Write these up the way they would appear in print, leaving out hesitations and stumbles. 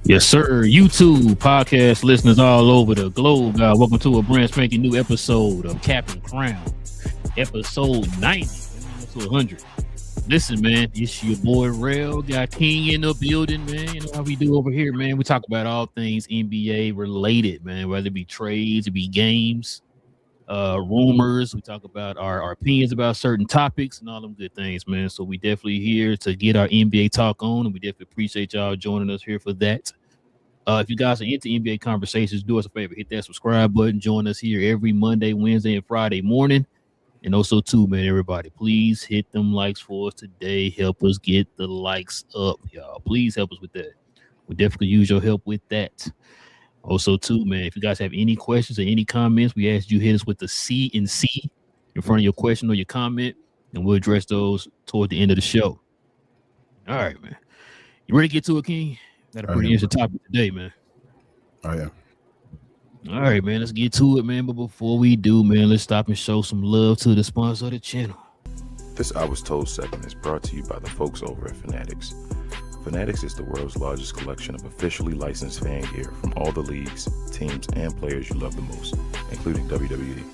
Yes, sir. YouTube podcast listeners all over the globe. Welcome to a brand spanking new episode of Captain Crown, episode 90 to 100. Listen, man, it's your boy Relle. Got King in the building, man. You know how we do over here, man. We talk about all things NBA related, man, whether it be trades, it be games, rumors. We talk about our opinions about certain topics and all them good things, man. So we definitely here to get our NBA talk on, and we definitely appreciate y'all joining us here for that. If you guys are into NBA conversations, do us a favor, hit that subscribe button. Join us here every Monday, Wednesday, and Friday morning. And also, too, man, everybody, please hit them likes for us today. Help us get the likes up, y'all. Please help us with that. We definitely use your help with that. Also, too, man, if you guys have any questions or any comments, we ask you hit us with the C and C in front of your question or your comment, and we'll address those toward the end of the show. All right, man. You ready to get to it, King? Got a pretty interesting topic today, man. Oh, yeah. All right, man. Let's get to it, man. But before we do, man, let's stop and show some love to the sponsor of the channel. This I Was Told segment is brought to you by the folks over at Fanatics. Fanatics is the world's largest collection of officially licensed fan gear from all the leagues, teams, and players you love the most, including WWE.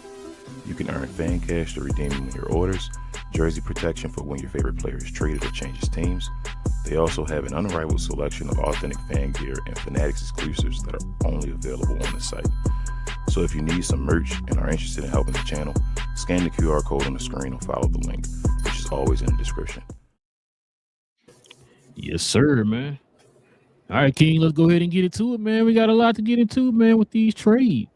You can earn fan cash to redeem them in your orders, jersey protection for when your favorite player is traded or changes teams. They also have an unrivaled selection of authentic fan gear and Fanatics exclusives that are only available on the site. So if you need some merch and are interested in helping the channel, scan the QR code on the screen or follow the link, which is always in the description. Yes, sir, man. All right, King, let's go ahead and get into it, man. We got a lot to get into, man, with these trades.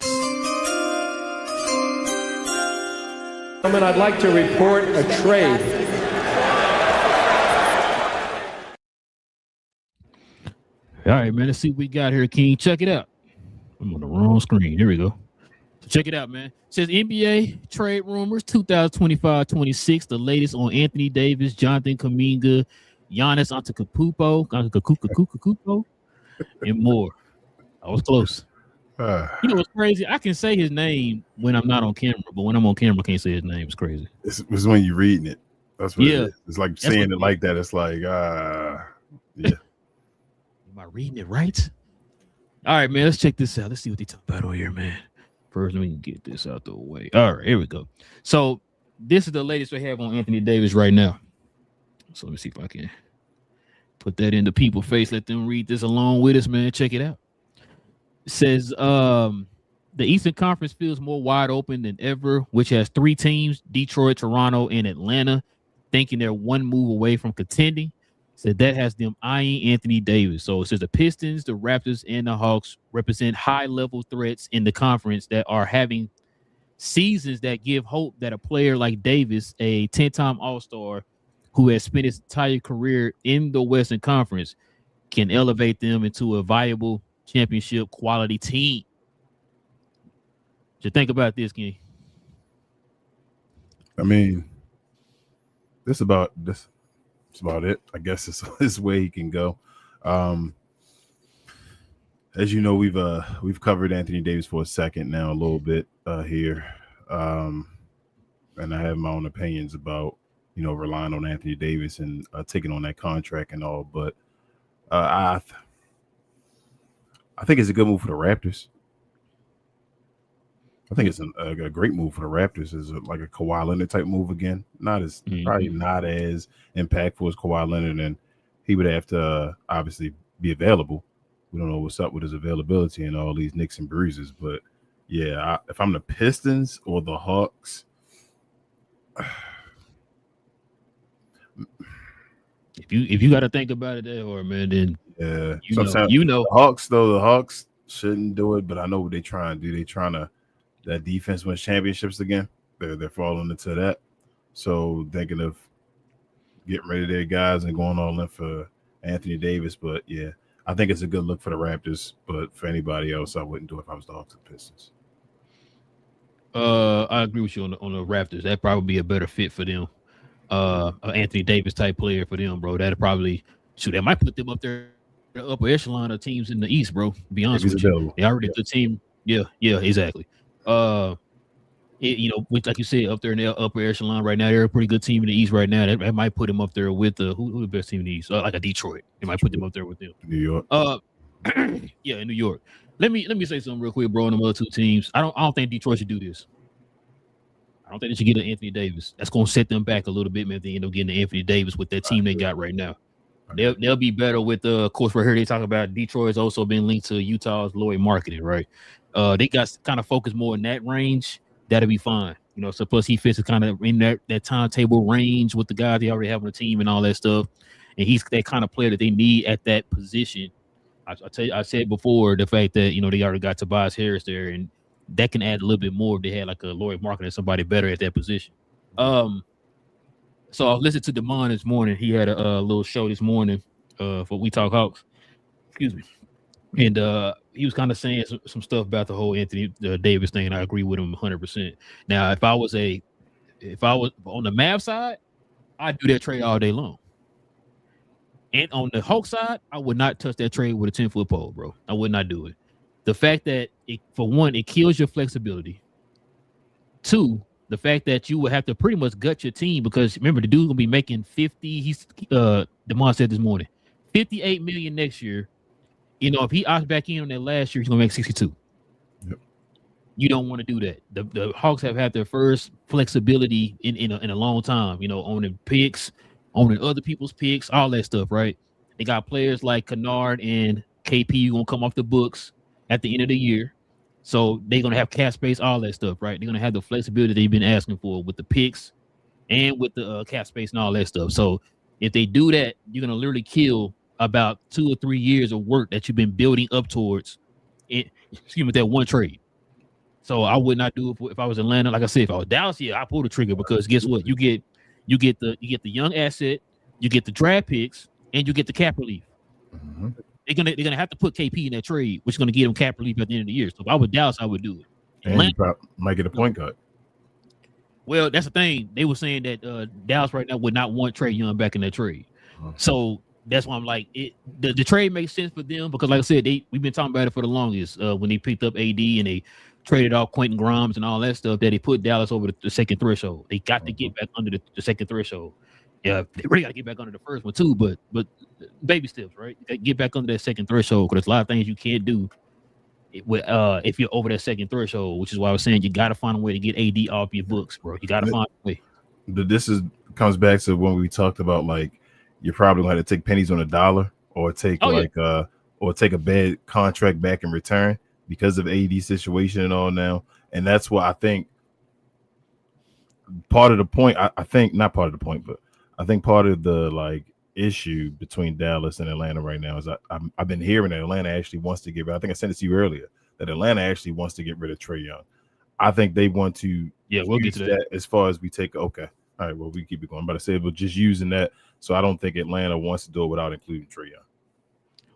I'd like to report a trade. All right, man. Let's see what we got here, King. Check it out. I'm on the wrong screen. Here we go. So check it out, man. It says NBA trade rumors 2025-26. The latest on Anthony Davis, Jonathan Kuminga, Giannis Antetokounmpo, and more. I was close. You know what's crazy? I can say his name when I'm not on camera, but when I'm on camera, I can't say his name. It's crazy. It's when you're reading it. That's what yeah. It is. It's like saying it like that. It's like, yeah. Am I reading it right? All right, man. Let's check this out. Let's see what they talk about over here, man. First, let me get this out the way. All right, here we go. So this is the latest we have on Anthony Davis right now. So let me see if I can put that in the people's face. Let them read this along with us, man. Check it out. It says the Eastern Conference feels more wide open than ever, which has three teams, Detroit, Toronto, and Atlanta, thinking they're one move away from contending. Said that has them eyeing Anthony Davis. So it says the Pistons, the Raptors, and the Hawks represent high-level threats in the conference that are having seasons that give hope that a player like Davis, a 10-time All-Star who has spent his entire career in the Western Conference, can elevate them into a viable championship quality team. Just think about this, King. I mean, that's about it. I guess it's this way he can go. As you know, we've covered Anthony Davis for a second now, a little bit here, and I have my own opinions about relying on Anthony Davis and taking on that contract and all. But I think it's a good move for the Raptors. I think it's a great move for the Raptors. Is like a Kawhi Leonard type move again. Probably not as impactful as Kawhi Leonard, and he would have to obviously be available. we don't know what's up with his availability and all these nicks and bruises. But yeah, if I'm the Pistons or the Hawks, if you got to think about it that hard, man, then yeah, you know. The Hawks shouldn't do it, but I know what they trying to do. They trying to that defense wins championships again. They're falling into that. So thinking of getting rid of their guys and going all in for Anthony Davis. But yeah, I think it's a good look for the Raptors. But for anybody else, I wouldn't do it if I was the Hawks or Pistons. I agree with you on the Raptors. That'd probably be a better fit for them. An Anthony Davis type player for them, bro. That'd probably that might put them up there, the upper echelon of teams in the East, bro. To be honest with you, they already a good team. Yeah, exactly. Like you said, up there in the upper echelon right now, they're a pretty good team in the East right now. That might put them up there with who the best team in the East, like a Detroit. It might put them up there with them. New York. Yeah, in New York. Let me say something real quick, bro. On the other two teams, I don't think Detroit should do this. I don't think they should get an Anthony Davis. That's going to set them back a little bit, man. If they end up getting an Anthony Davis with that team they got right now, they'll be better with. Of course, right here they talk about Detroit has also been linked to Utah's Lloyd marketing, right? They got kind of focused more in that range. That'll be fine, So plus he fits kind of in that timetable range with the guys they already have on the team and all that stuff. And he's that kind of player that they need at that position. I said before the fact that they already got Tobias Harris there, and that can add a little bit more if they had like a Lloyd Marketing or somebody better at that position. So I listened to Damon this morning. He had a little show this morning for We Talk Hawks. Excuse me. And he was kind of saying some stuff about the whole Anthony Davis thing, and I agree with him 100%. Now, if I was on the Mavs side, I'd do that trade all day long. And on the Hawks side, I would not touch that trade with a 10-foot pole, bro. I would not do it. The fact that, for one, it kills your flexibility. Two, the fact that you would have to pretty much gut your team because, remember, the dude's going to be making 50. Damon said this morning, $58 million next year. If he opts back in on that last year, he's going to make 62. Yep. You don't want to do that. The Hawks have had their first flexibility in a long time, owning picks, owning other people's picks, all that stuff, right? They got players like Kennard and KP going to come off the books at the end of the year. So they're going to have cap space, all that stuff, right? They're going to have the flexibility they've been asking for with the picks and with the cap space and all that stuff. So if they do that, you're going to literally kill about 2 or 3 years of work that you've been building up towards that one trade. So I would not do it if I was Atlanta. Like I said, if I was Dallas, I pull the trigger because guess what? You get the young asset, you get the draft picks, and you get the cap relief. Mm-hmm. They're gonna have to put KP in that trade, which is gonna get them cap relief at the end of the year. So if I was Dallas, I would do it. And you might get a point guard. Well, that's the thing. They were saying that Dallas right now would not want Trae Young back in that trade. Uh-huh. So that's why I'm like, the trade makes sense for them because, like I said, we've been talking about it for the longest. When they picked up AD and they traded off Quentin Grimes and all that stuff, that they put Dallas over the second threshold. They got to get back under the second threshold. Yeah, they really got to get back under the first one too, but baby steps, right? Get back under that second threshold because there's a lot of things you can't do if you're over that second threshold, which is why I was saying you got to find a way to get AD off your books, bro. You got to find a way. This comes back to when we talked about like you're probably going to take pennies on a dollar or take or take a bad contract back in return because of AD situation and all now, and that's why I think part of the point. I think not part of the point, but I think part of the like issue between Dallas and Atlanta right now is I've been hearing that Atlanta actually wants to get rid. I think I sent it to you earlier that Atlanta actually wants to get rid of Trae Young. I think they want to. Yeah, we'll get to that as far as we take. Okay, all right. Well, we keep it going. I'm about to say, but just using that, so I don't think Atlanta wants to do it without including Trae Young.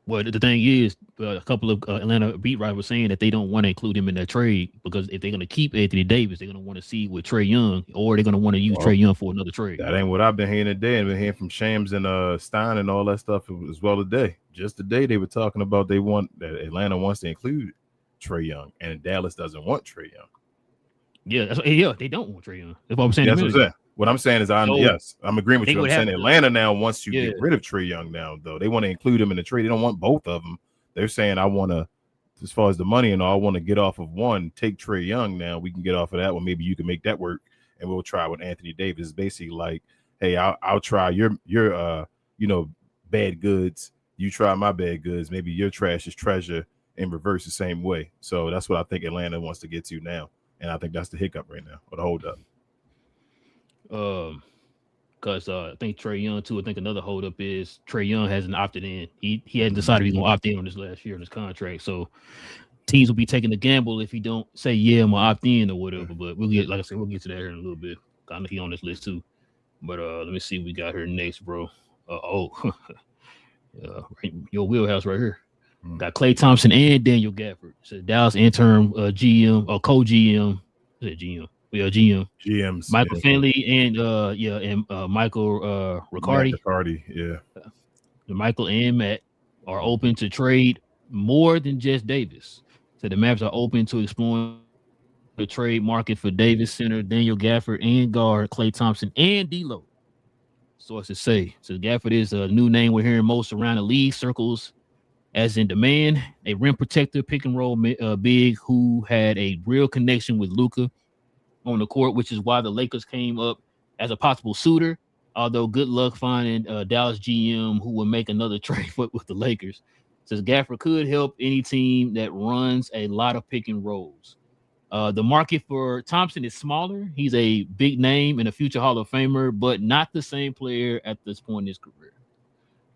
Well, the thing is, a couple of Atlanta beat writers were saying that they don't want to include him in that trade because if they're going to keep Anthony Davis, they're going to want to see with Trae Young, or they're going to want to use Trae Young for another trade. That ain't what I've been hearing today. I've been hearing from Shams and Stein and all that stuff as well today. Just today, they were talking about that Atlanta wants to include Trae Young, and Dallas doesn't want Trae Young. Yeah, they don't want Trae Young. That's what I'm saying. That's what I'm saying. What I'm saying is, I'm agreeing with you. I'm saying Atlanta now wants to get rid of Trae Young now, though. They want to include him in the trade. They don't want both of them. They're saying, I want to, as far as the money and all, I want to get off of one, take Trae Young now. We can get off of that one. Maybe you can make that work, and we'll try with Anthony Davis. It's basically like, hey, I'll try your bad goods you try my bad goods, maybe your trash is treasure in reverse the same way. So that's what I think Atlanta wants to get to now. And I think that's the hiccup right now, or the hold up. Because I think Trey Young too. I think another holdup is Trey Young hasn't opted in. He hadn't decided he's gonna opt in on this last year on his contract. So teams will be taking the gamble if he don't say I'm gonna opt in or whatever. But we'll get, like I said, we'll get to that here in a little bit. I know he on this list too. But let me see what we got here next, bro. Your wheelhouse right here. Got Klay Thompson and Daniel Gafford. So Dallas interim GM or co-GM. Is it GM? Yeah, GMs. Michael Finley and Michael Riccardi. Yeah. Michael and Matt are open to trade more than just Davis. So the Mavs are open to exploring the trade market for Davis, center Daniel Gafford, and guard Klay Thompson and D'Lo. Sources say. So Gafford is a new name we're hearing most around the league circles as in demand. A rim protector, pick and roll big who had a real connection with Luka on the court, which is why the Lakers came up as a possible suitor. Although good luck finding Dallas GM who will make another trade with the Lakers. Says Gafford could help any team that runs a lot of pick and rolls. The market for Thompson is smaller. He's a big name and a future Hall of Famer, but not the same player at this point in his career.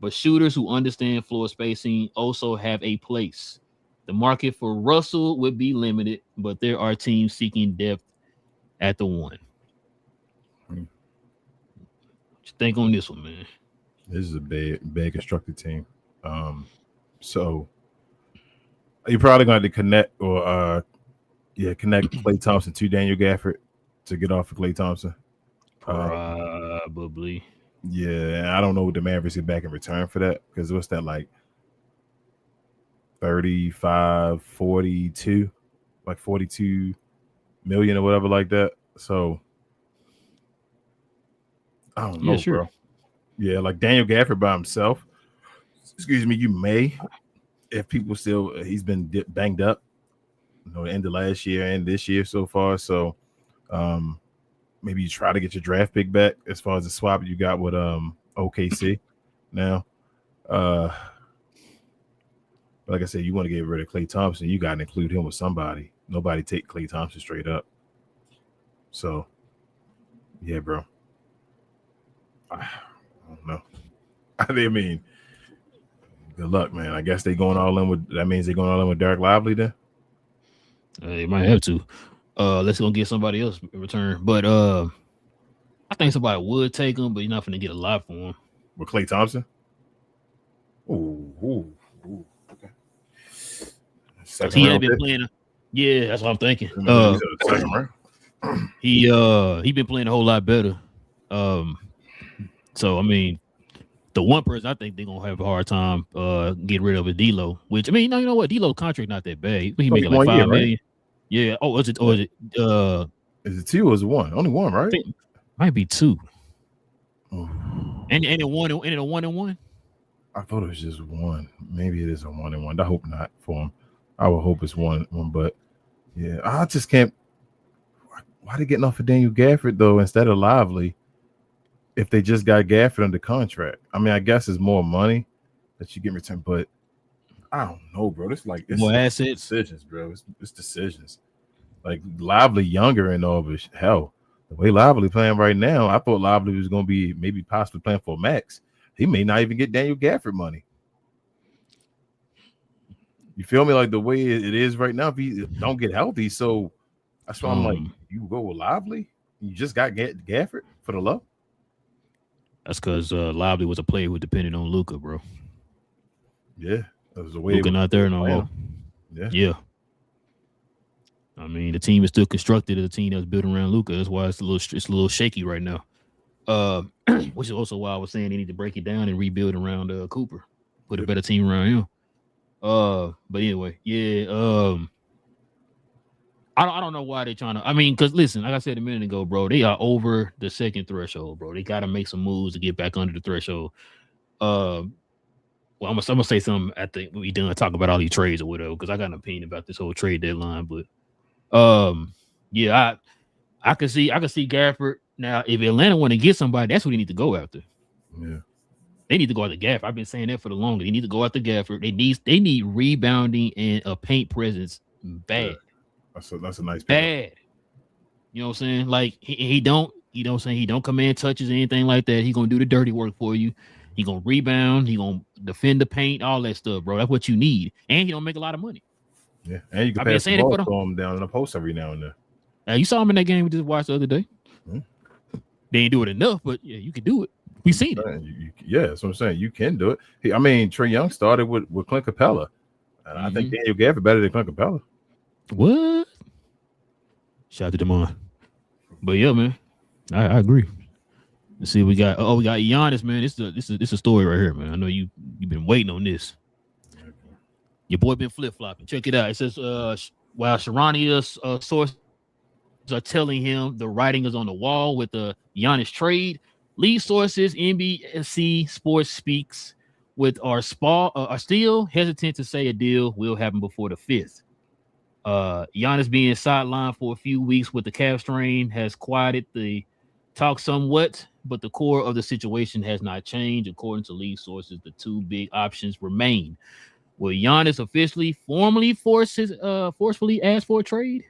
But shooters who understand floor spacing also have a place. The market for Russell would be limited, but there are teams seeking depth at the one. What you think on this one, man? This is a bad constructed team. So you're probably going to connect Klay Thompson to Daniel Gafford to get off of Klay Thompson. Probably. Yeah, and I don't know what the Mavericks get back in return for that, because what's that, like 35, 42, like 42 million or whatever like that. So I don't know, bro. Yeah, like Daniel Gafford by himself. Excuse me, you may, if people still, he's been banged up, the end of last year and this year so far. So maybe you try to get your draft pick back as far as the swap you got with OKC now. Like I said, you want to get rid of Klay Thompson, you got to include him with somebody. Nobody take Klay Thompson straight up. So, yeah, bro. I don't know. I mean, good luck, man. I guess they going all in with, that means they're going all in with Derek Lively then? They might have to. Let's go get somebody else in return. But I think somebody would take him, but you're not going to get a lot for him. With Klay Thompson? Ooh. Okay. He had been playing. Yeah, that's what I'm thinking. Second round. He been playing a whole lot better. So I mean, the one person I think they're gonna have a hard time getting rid of is D'Lo. Which I mean, you know what? D'Lo's contract not that bad. He making like $5 million. Right? Yeah. Oh, is it? Is it 2 or is it 1? Only 1, right? Might be 2. And a 1-1. I thought it was just 1. Maybe it is a 1-1. I hope not for him. I would hope it's 1, but yeah, I just can't. Why they getting off of Daniel Gafford though instead of Lively? If they just got Gafford under contract, I mean, I guess it's more money that you get in return, but I don't know, bro. It's more assets, decisions, bro. It's decisions. Like Lively younger and all, but hell, the way Lively playing right now, I thought Lively was going to be maybe possibly playing for max. He may not even get Daniel Gafford money. You feel me? Like the way it is right now, if he don't get healthy, so that's why I'm like, you go with Lively. You just got Gafford for the low. That's because Lively was a player who depended on Luka, bro. Yeah, that was the way. Luka not there no more. Yeah. I mean, the team is still constructed as a team that's built around Luka. That's why it's a little shaky right now. Which is also why I was saying they need to break it down and rebuild around Cooper, put a better team around him. But anyway, yeah. I don't know why they're trying to. I mean, because listen, like I said a minute ago, bro, they are over the second threshold, bro. They got to make some moves to get back under the threshold. Well, I'm gonna say something after we done talk about all these trades or whatever, because I got an opinion about this whole trade deadline. But yeah, I can see Gafford now. If Atlanta want to get somebody, that's what they need to go after. Yeah. They need to go out the gaffer. I've been saying that for the longest. They need to go out the gaffer. They need rebounding and a paint presence bad. Yeah. That's a nice pickup. Bad. You know what I'm saying? Like he don't, you know what I'm saying? He don't command touches or anything like that. He gonna do the dirty work for you. He gonna rebound. He gonna defend the paint, all that stuff, bro. That's what you need. And he don't make a lot of money. Yeah, and you can pass the ball to him down in the post every now and then. You saw him in that game we just watched the other day. Mm-hmm. They ain't do it enough, but yeah, you can do it. We seen it. Yeah, that's what I'm saying. You can do it. Trae Young started with Clint Capella, and I think Daniel Gafford better than Clint Capella. What? Shout out to Demond. But yeah, man, I agree. Let's see, we got Giannis, man. This is a story right here, man. I know you've been waiting on this. Your boy been flip-flopping. Check it out. It says while Sharania's sources are telling him the writing is on the wall with the Giannis trade, lead sources NBC Sports Speaks with are still hesitant to say a deal will happen before the 5th. Giannis being sidelined for a few weeks with the calf strain has quieted the talk somewhat, but the core of the situation has not changed. According to lead sources, the two big options remain. Will Giannis formally forcefully ask for a trade?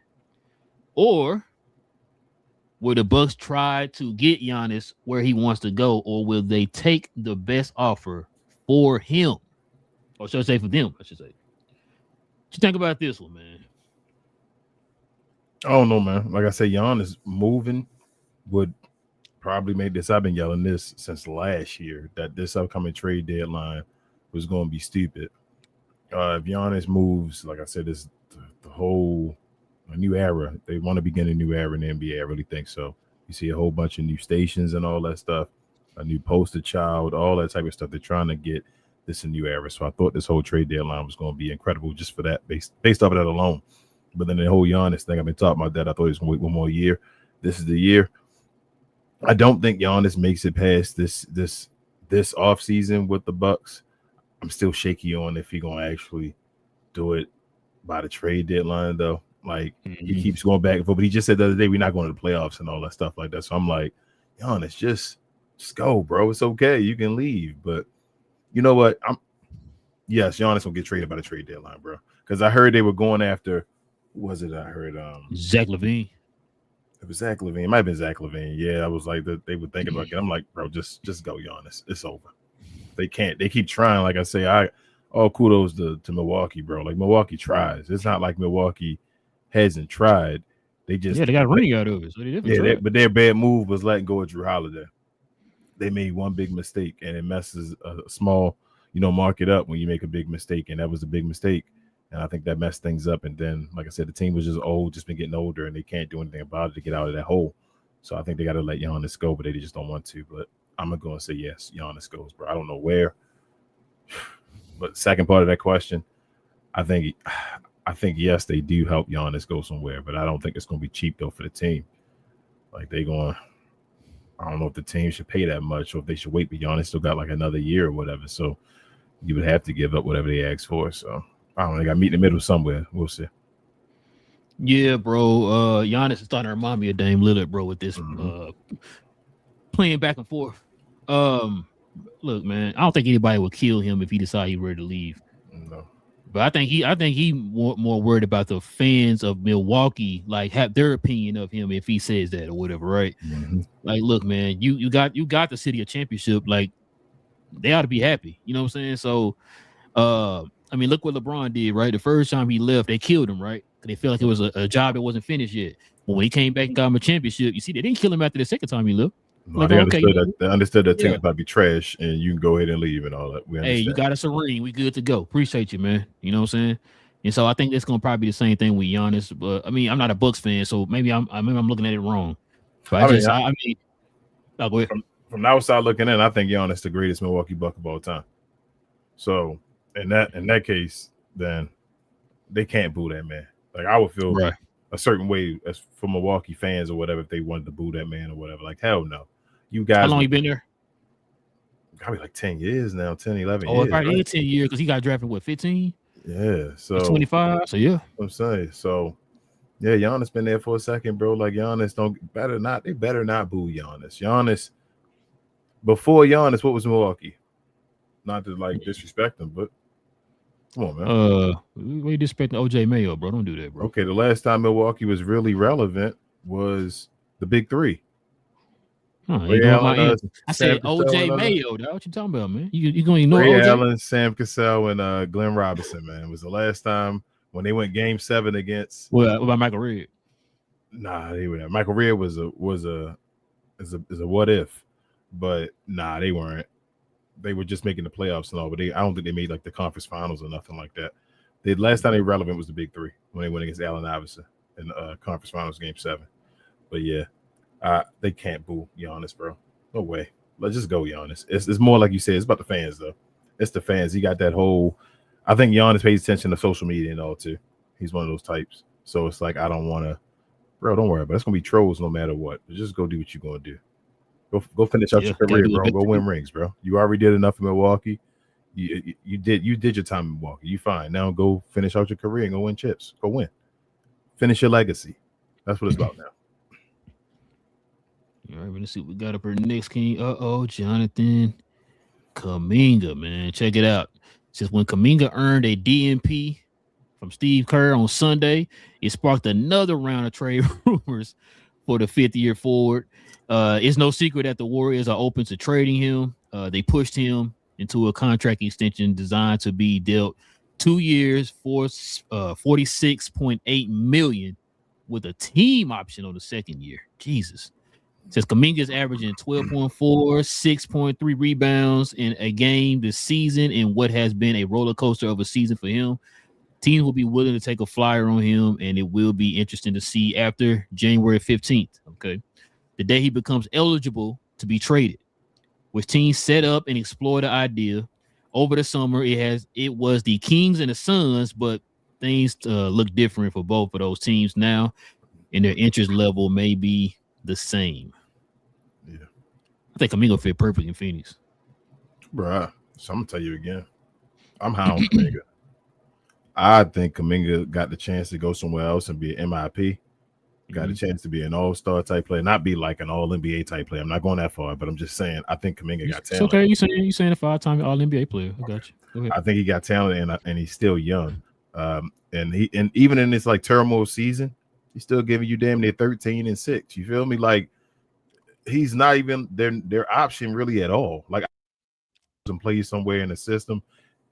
Or will the Bucks try to get Giannis where he wants to go, or will they take the best offer for him? Or should I say for them, I should say. What you think about this one, man? I don't know, man. Like I said, Giannis moving would probably make this. I've been yelling this since last year that this upcoming trade deadline was going to be stupid. If Giannis moves, like I said, this the whole new era. They want to begin a new era in the NBA. I really think so. You see a whole bunch of new stations and all that stuff, a new poster child, all that type of stuff. They're trying to get this a new era. So I thought this whole trade deadline was going to be incredible just for that, based off of that alone. But then the whole Giannis thing, I've been talking about that. I thought he was going to wait one more year. This is the year. I don't think Giannis makes it past this offseason with the Bucks. I'm still shaky on if he's going to actually do it by the trade deadline, though. Like, he keeps going back and forth. But he just said the other day, we're not going to the playoffs and all that stuff like that. So I'm like, Giannis, just go, bro. It's okay. You can leave. But you know what? Yes, Giannis will get traded by the trade deadline, bro. Because I heard they were going after, was it? I heard Zach LaVine. It was Zach LaVine. It might have been Zach LaVine. Yeah, I was like, they were thinking about it. I'm like, bro, just go, Giannis. It's over. They can't. They keep trying. Like I say, all kudos to Milwaukee, bro. Like, Milwaukee tries. It's not like Milwaukee hasn't tried. They just they got a ring out of it. So but their bad move was letting go of Drew Holiday. They made one big mistake, and it messes a small, market up when you make a big mistake, and that was a big mistake. And I think that messed things up. And then, like I said, the team was just old, just been getting older, and they can't do anything about it to get out of that hole. So I think they got to let Giannis go, but they just don't want to. But I'm going to say yes, Giannis goes, bro. I don't know where. But second part of that question, I think yes, they do help Giannis go somewhere, but I don't think it's going to be cheap, though, for the team. Like, I don't know if the team should pay that much or if they should wait, but Giannis still got like another year or whatever. So you would have to give up whatever they ask for. So I don't know. They got to meet in the middle somewhere. We'll see. Yeah, bro. Giannis is starting to remind me of Dame Lillard, bro, with this playing back and forth. Look, man, I don't think anybody would kill him if he decided he were to leave. No. But I think he more worried about the fans of Milwaukee, like, have their opinion of him if he says that or whatever, right? Mm-hmm. Like, look, man, you got the city a championship. Like, they ought to be happy. You know what I'm saying? So, I mean, look what LeBron did, right? The first time he left, they killed him, right? They felt like it was a job that wasn't finished yet. But when he came back and got him a championship, you see, they didn't kill him after the second time he left. No, like, they understood that team was about to be trash, and you can go ahead and leave and all that. Hey, you got us a ring. We good to go. Appreciate you, man. You know what I'm saying? And so I think that's going to probably be the same thing with Giannis. But I mean, I'm not a Bucks fan, so maybe I'm looking at it wrong. But I mean, go ahead. From the outside looking in, I think Giannis the greatest Milwaukee Buck of all time. So in that case, then they can't boo that man. Like, I would feel a certain way as for Milwaukee fans or whatever if they wanted to boo that man or whatever. Like, hell no. You guys, how long you been there? Probably like 10 years now, 10, 11 years. Oh, probably right? 10 years because he got drafted, what, 15? Yeah. So 25. So, yeah. I'm saying. So, yeah, Giannis been there for a second, bro. Like, Giannis they better not boo Giannis. Before Giannis, what was Milwaukee? Not to like disrespect him, but come on, man. We disrespecting OJ Mayo, bro. Don't do that, bro. Okay, the last time Milwaukee was really relevant was the Big Three. Ray Allen, I said OJ Mayo. That's what you talking about, man. You gonna ignore Ray OJ? Allen, Sam Cassell, and Glenn Robinson, man. It was the last time when they went Game 7 against. What about Michael Redd? Nah, they were. Michael Redd was a what if, but nah, they weren't. They were just making the playoffs and all, but I don't think they made like the conference finals or nothing like that. The last time they were relevant was the Big Three when they went against Allen Iverson in the conference finals Game 7. But yeah, they can't boo Giannis, bro. No way. Let's just go Giannis. It's more like you said. It's about the fans though. It's the fans. He got that whole. I think Giannis pays attention to social media and all too. He's one of those types. So it's like I don't want to. Bro, don't worry about it. It's gonna be trolls no matter what. Just go do what you're gonna do. Go finish out your career, bro. Go win rings, bro. You already did enough in Milwaukee. You did your time in Milwaukee. You fine. Now go finish out your career and go win chips. Go win. Finish your legacy. That's what it's about now. All right, let's see what we got up here next, King. Jonathan Kuminga, man. Check it out. It says when Kuminga earned a DNP from Steve Kerr on Sunday, it sparked another round of trade rumors for the fifth-year forward. It's no secret that the Warriors are open to trading him. They pushed him into a contract extension designed to be dealt 2 years for $46.8 million with a team option on the second year. Jesus. It says Kuminga is averaging 12.4, 6.3 rebounds in a game this season in what has been a roller coaster of a season for him. Teams will be willing to take a flyer on him, and it will be interesting to see after January 15th. Okay. The day he becomes eligible to be traded, which teams set up and explore the idea. Over the summer, it was the Kings and the Suns, but things look different for both of those teams now, and their interest level may be the same. Yeah, I think Kuminga fit perfect in Phoenix. Bruh, so I'm gonna tell you again. I'm high on Kuminga. I think Kuminga got the chance to go somewhere else and be an MIP. Got a chance to be an all-star type player, not be like an all-NBA type player. I'm not going that far, but I'm just saying I think Kuminga got talent. It's okay. You saying a 5-time all-NBA player. I got you. Go ahead. I think he got talent and he's still young. And even in this like turmoil season, he's still giving you damn near 13 and 6. You feel me? Like he's not even their option really at all. Like plays somewhere in the system,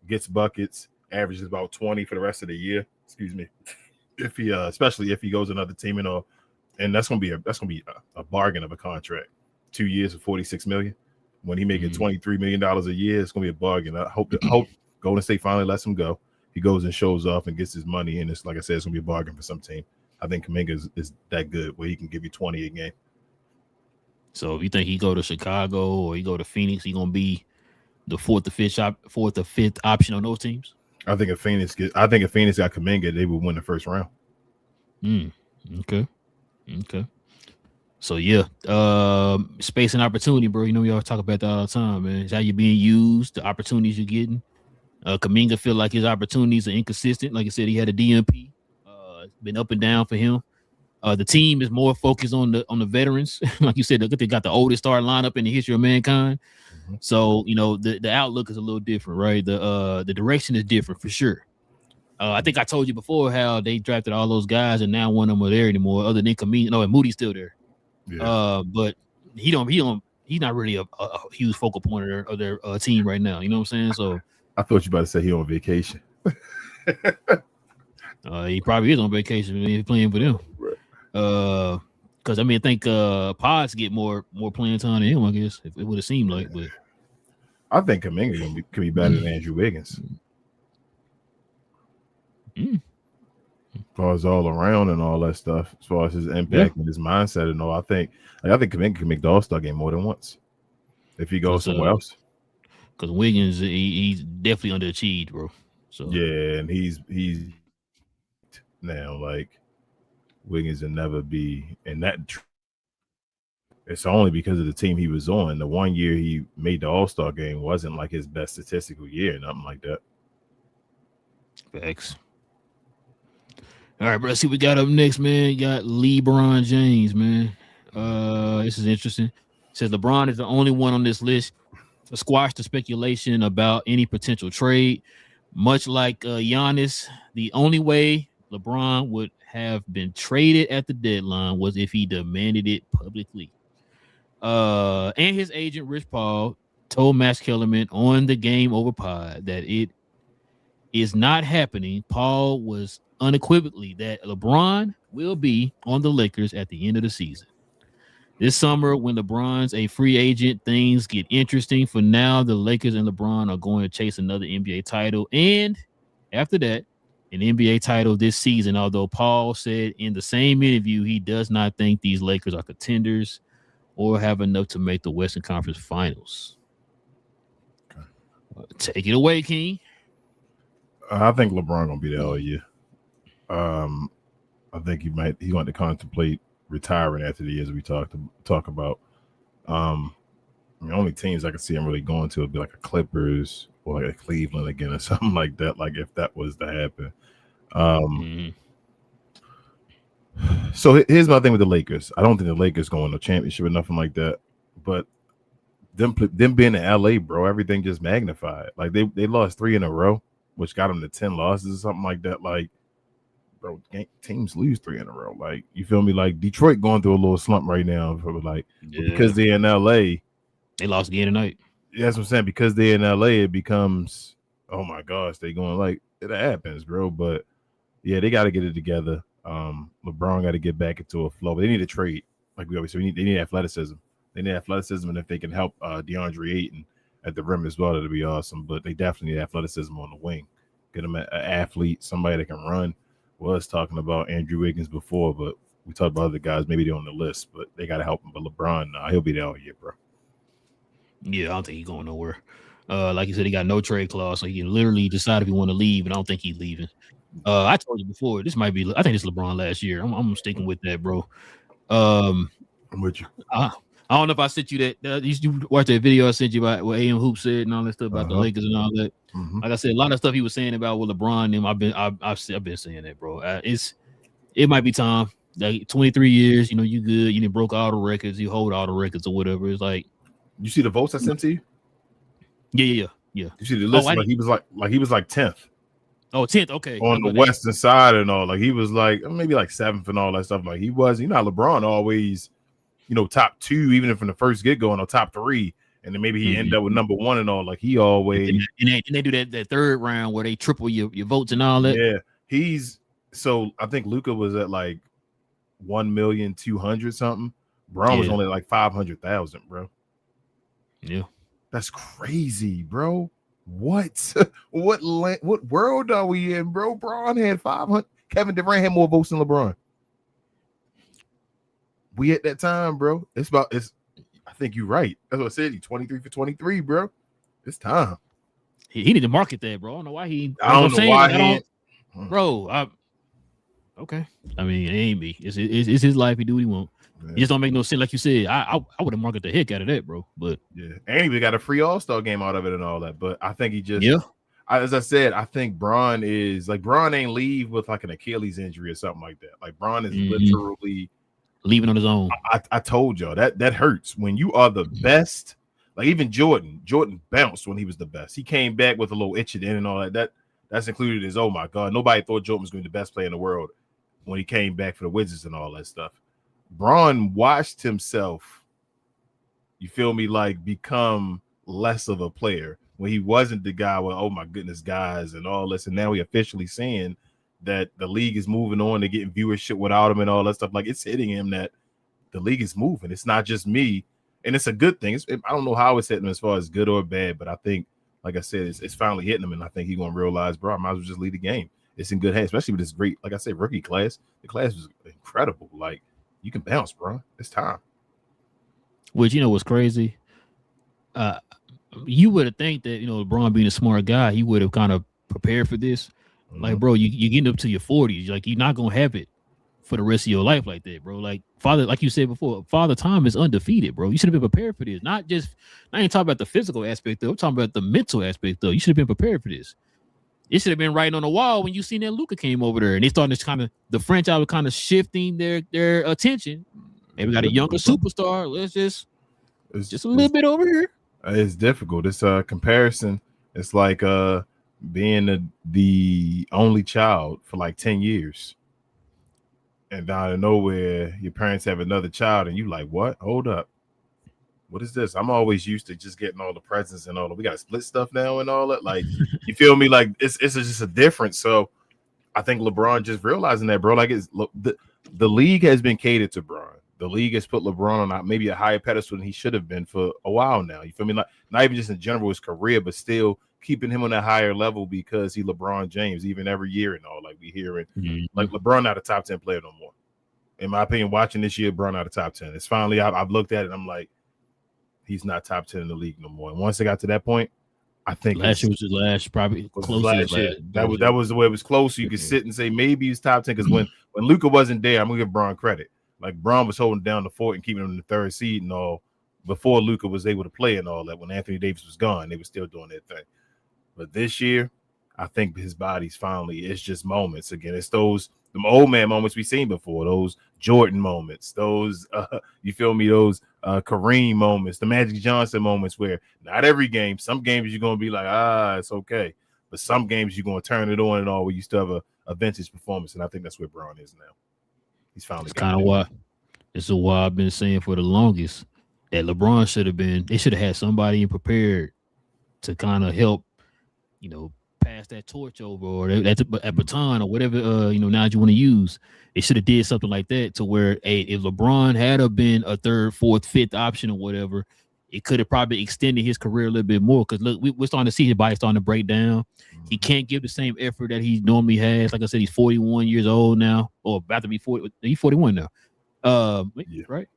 gets buckets, averages about 20 for the rest of the year. Excuse me. If he especially if he goes another team and that's gonna be a bargain of a contract. 2 years for $46 million. When he making $23 million a year, it's gonna be a bargain. I hope Golden State finally lets him go. He goes and shows off and gets his money, and it's like I said, it's gonna be a bargain for some team. I think Kuminga is that good where he can give you 20 a game. So if you think he go to Chicago or he go to Phoenix, he gonna be the fourth or fifth option on those teams? I think if Phoenix got Kuminga, they would win the first round. Okay. So yeah, space and opportunity, bro. You know we always talk about that all the time, man. It's how you're being used, the opportunities you're getting. Kuminga feel like his opportunities are inconsistent. Like I said, he had a DNP. It's been up and down for him. The team is more focused on the veterans. Like you said, they got the oldest starting lineup in the history of mankind. So, you know, the outlook is a little different, right? The direction is different for sure. I think I told you before how they drafted all those guys and now one of them are there anymore, other than Kuminga. No, and Moody's still there. Yeah. But he's not really a huge focal point of their team right now. You know what I'm saying? So I thought you about to say he on vacation. He probably is on vacation when he's playing for them. Right. Because I think Pods get more playing time than him, I guess. If it would have seemed like, but I think Kuminga could be better than Andrew Wiggins. As far as all around and all that stuff, as far as his impact and his mindset and all, I think Kuminga can make the All-Star game more than once if he goes somewhere else. Because Wiggins, he's definitely underachieved, bro. So yeah, and he's now like Wiggins will never be in that. It's only because of the team he was on. The 1 year he made the All-Star game wasn't like his best statistical year, nothing like that. Facts. All right, bro. Let's see what we got up next, man. You got LeBron James, man. This is interesting. It says LeBron is the only one on this list squash the speculation about any potential trade. Much like Giannis, the only way LeBron would have been traded at the deadline was if he demanded it publicly. And his agent Rich Paul told Max Kellerman on the Game Over Pod that it is not happening. Paul was unequivocally that LeBron will be on the Lakers at the end of the season. This summer, when LeBron's a free agent, things get interesting. For now, the Lakers and LeBron are going to chase another NBA title. And after that, an NBA title this season, although Paul said in the same interview he does not think these Lakers are contenders or have enough to make the Western Conference Finals. Take it away, King. I think LeBron gonna be there all year. I think he want to contemplate retiring after the years we talk about. The only teams I can see him really going to would be like a Clippers or like a Cleveland again or something like that. Like if that was to happen. So here's my thing with the Lakers. I don't think the Lakers going to championship or nothing like that. But them being in LA, bro, everything just magnified. Like they lost 3 in a row, which got them to 10 losses or something like that. Like, bro, teams lose 3 in a row. Like, you feel me? Like Detroit going through a little slump right now. Because they're in LA, they lost again tonight. That's what I'm saying. Because they're in LA, it becomes, oh my gosh, they going like it happens, bro. But yeah, they got to get it together. LeBron got to get back into a flow. But they need a trade, like we always say. They need athleticism. They need athleticism, and if they can help DeAndre Ayton at the rim as well, that'd be awesome. But they definitely need athleticism on the wing. Get them an athlete, somebody that can run. Was talking about Andrew Wiggins before, but we talked about other guys. Maybe they're on the list, but they got to help him. But LeBron, he'll be there all year, bro. Yeah, I don't think he's going nowhere. Like you said, he got no trade clause, so he can literally decide if he want to leave, and I don't think he's leaving. I told you before, this might be. I think it's LeBron last year. I'm sticking with that, bro. I'm with you. I don't know if I sent you that. You watch that video I sent you about what AM Hoop said and all that stuff about the Lakers and all that. Mm-hmm. Like I said, a lot of stuff he was saying about with LeBron and him. I've been saying that, bro. It might be time. Like 23 years, you good. You broke all the records. You hold all the records or whatever. It's like, you see the votes I sent to you? Yeah. You see the list? He was like 10th. Oh, 10th. Okay. On the western side and all, like he was like maybe like 7th and all that stuff. Like he was, LeBron always, top 2, even if in the first get going, or top 3, and then maybe he ended up with number 1 and all. Like he always and they do that third round where they triple your votes and all that. Yeah, so I think Luka was at like 1,200,000 something. Braun was only like 500,000, bro. Yeah, that's crazy, bro. What world are we in, bro? Braun had 500. Kevin Durant had more votes than LeBron. We at that time, bro. I think you're right. That's what I said. He's 23 for 23, bro. It's time. He need to market that, bro. I don't know why he. I don't know why he. Bro, okay. I mean, it ain't me. It's his life. He do what he want. It just don't make no sense. Like you said, I would have marketed the heck out of that, bro. But yeah, and he got a free All-Star game out of it and all that. But I think he just as I said, I think Braun ain't leave with like an Achilles injury or something like that. Like Braun is literally leaving on his own. I told y'all that hurts when you are the best. Like even Jordan bounced when he was the best. He came back with a little itch at the end and all that. That's included as, oh my God, nobody thought Jordan was going to be the best player in the world when he came back for the Wizards and all that stuff. Braun watched himself, you feel me, like become less of a player when he wasn't the guy with, oh my goodness, guys, and all this. And now we officially seeing that the league is moving on to getting viewership without him and all that stuff. Like it's hitting him that the league is moving. It's not just me. And it's a good thing. I don't know how it's hitting him as far as good or bad, but I think, like I said, it's finally hitting him. And I think he's going to realize, bro, I might as well just lead the game. It's in good hands, especially with this great, like I said, rookie class. The class was incredible. Like, you can bounce, bro. It's time. Which, what's crazy? You would have think that, LeBron being a smart guy, he would have kind of prepared for this. Mm-hmm. Like, bro, you getting up to your 40s. Like, you're not going to have it for the rest of your life like that, bro. Like, like you said before, Father Time is undefeated, bro. You should have been prepared for this. I ain't talking about the physical aspect, though. I'm talking about the mental aspect, though. You should have been prepared for this. It should have been writing on the wall when you seen that Luka came over there and they started the franchise was kind of shifting their attention. Hey, we got a younger superstar. Let's just a little bit over here. It's difficult. It's a comparison. It's like being the only child for like 10 years. And out of nowhere, your parents have another child, and you like, what? Hold up. What is this? I'm always used to just getting all the presents and all that. We got to split stuff now and all that. Like, you feel me? Like, it's just a difference. So I think LeBron just realizing that, bro. Like, the league has been catered to LeBron. The league has put LeBron on maybe a higher pedestal than he should have been for a while now. You feel me? Like, not even just in general his career, but still keeping him on a higher level because he LeBron James, even every year and all. Like, we hear it. Like, LeBron not a top 10 player no more. In my opinion, watching this year, LeBron not a top 10. It's finally, I've looked at it and I'm like, he's not top 10 in the league no more. And once they got to that point, I think last year was his last, probably closest. That was the way it was close. So you could sit and say maybe he's top 10 because when Luka wasn't there, I'm gonna give Bron credit. Like Bron was holding down the fort and keeping him in the third seed and all before Luka was able to play and all that. When Anthony Davis was gone, they were still doing their thing. But this year, I think his body's finally, it's just moments again. It's those old man moments we've seen before, those Jordan moments, those you feel me, those Kareem moments, the Magic Johnson moments where not every game, some games you're gonna be like, it's okay. But some games you're gonna turn it on and all where you still have a vintage performance. And I think that's where Bron is now. He's finally kind of why. This is why I've been saying for the longest that LeBron should have been, they should have had somebody prepared to kind of help, pass that torch over or that baton or whatever, now you want to use. They should have did something like that to where, if LeBron had been a third, fourth, fifth option or whatever, it could have probably extended his career a little bit more. Because look, we're starting to see his body starting to break down. He can't give the same effort that he normally has. Like I said, he's 41 years old now, or about to be 40. He's 41 now. Right?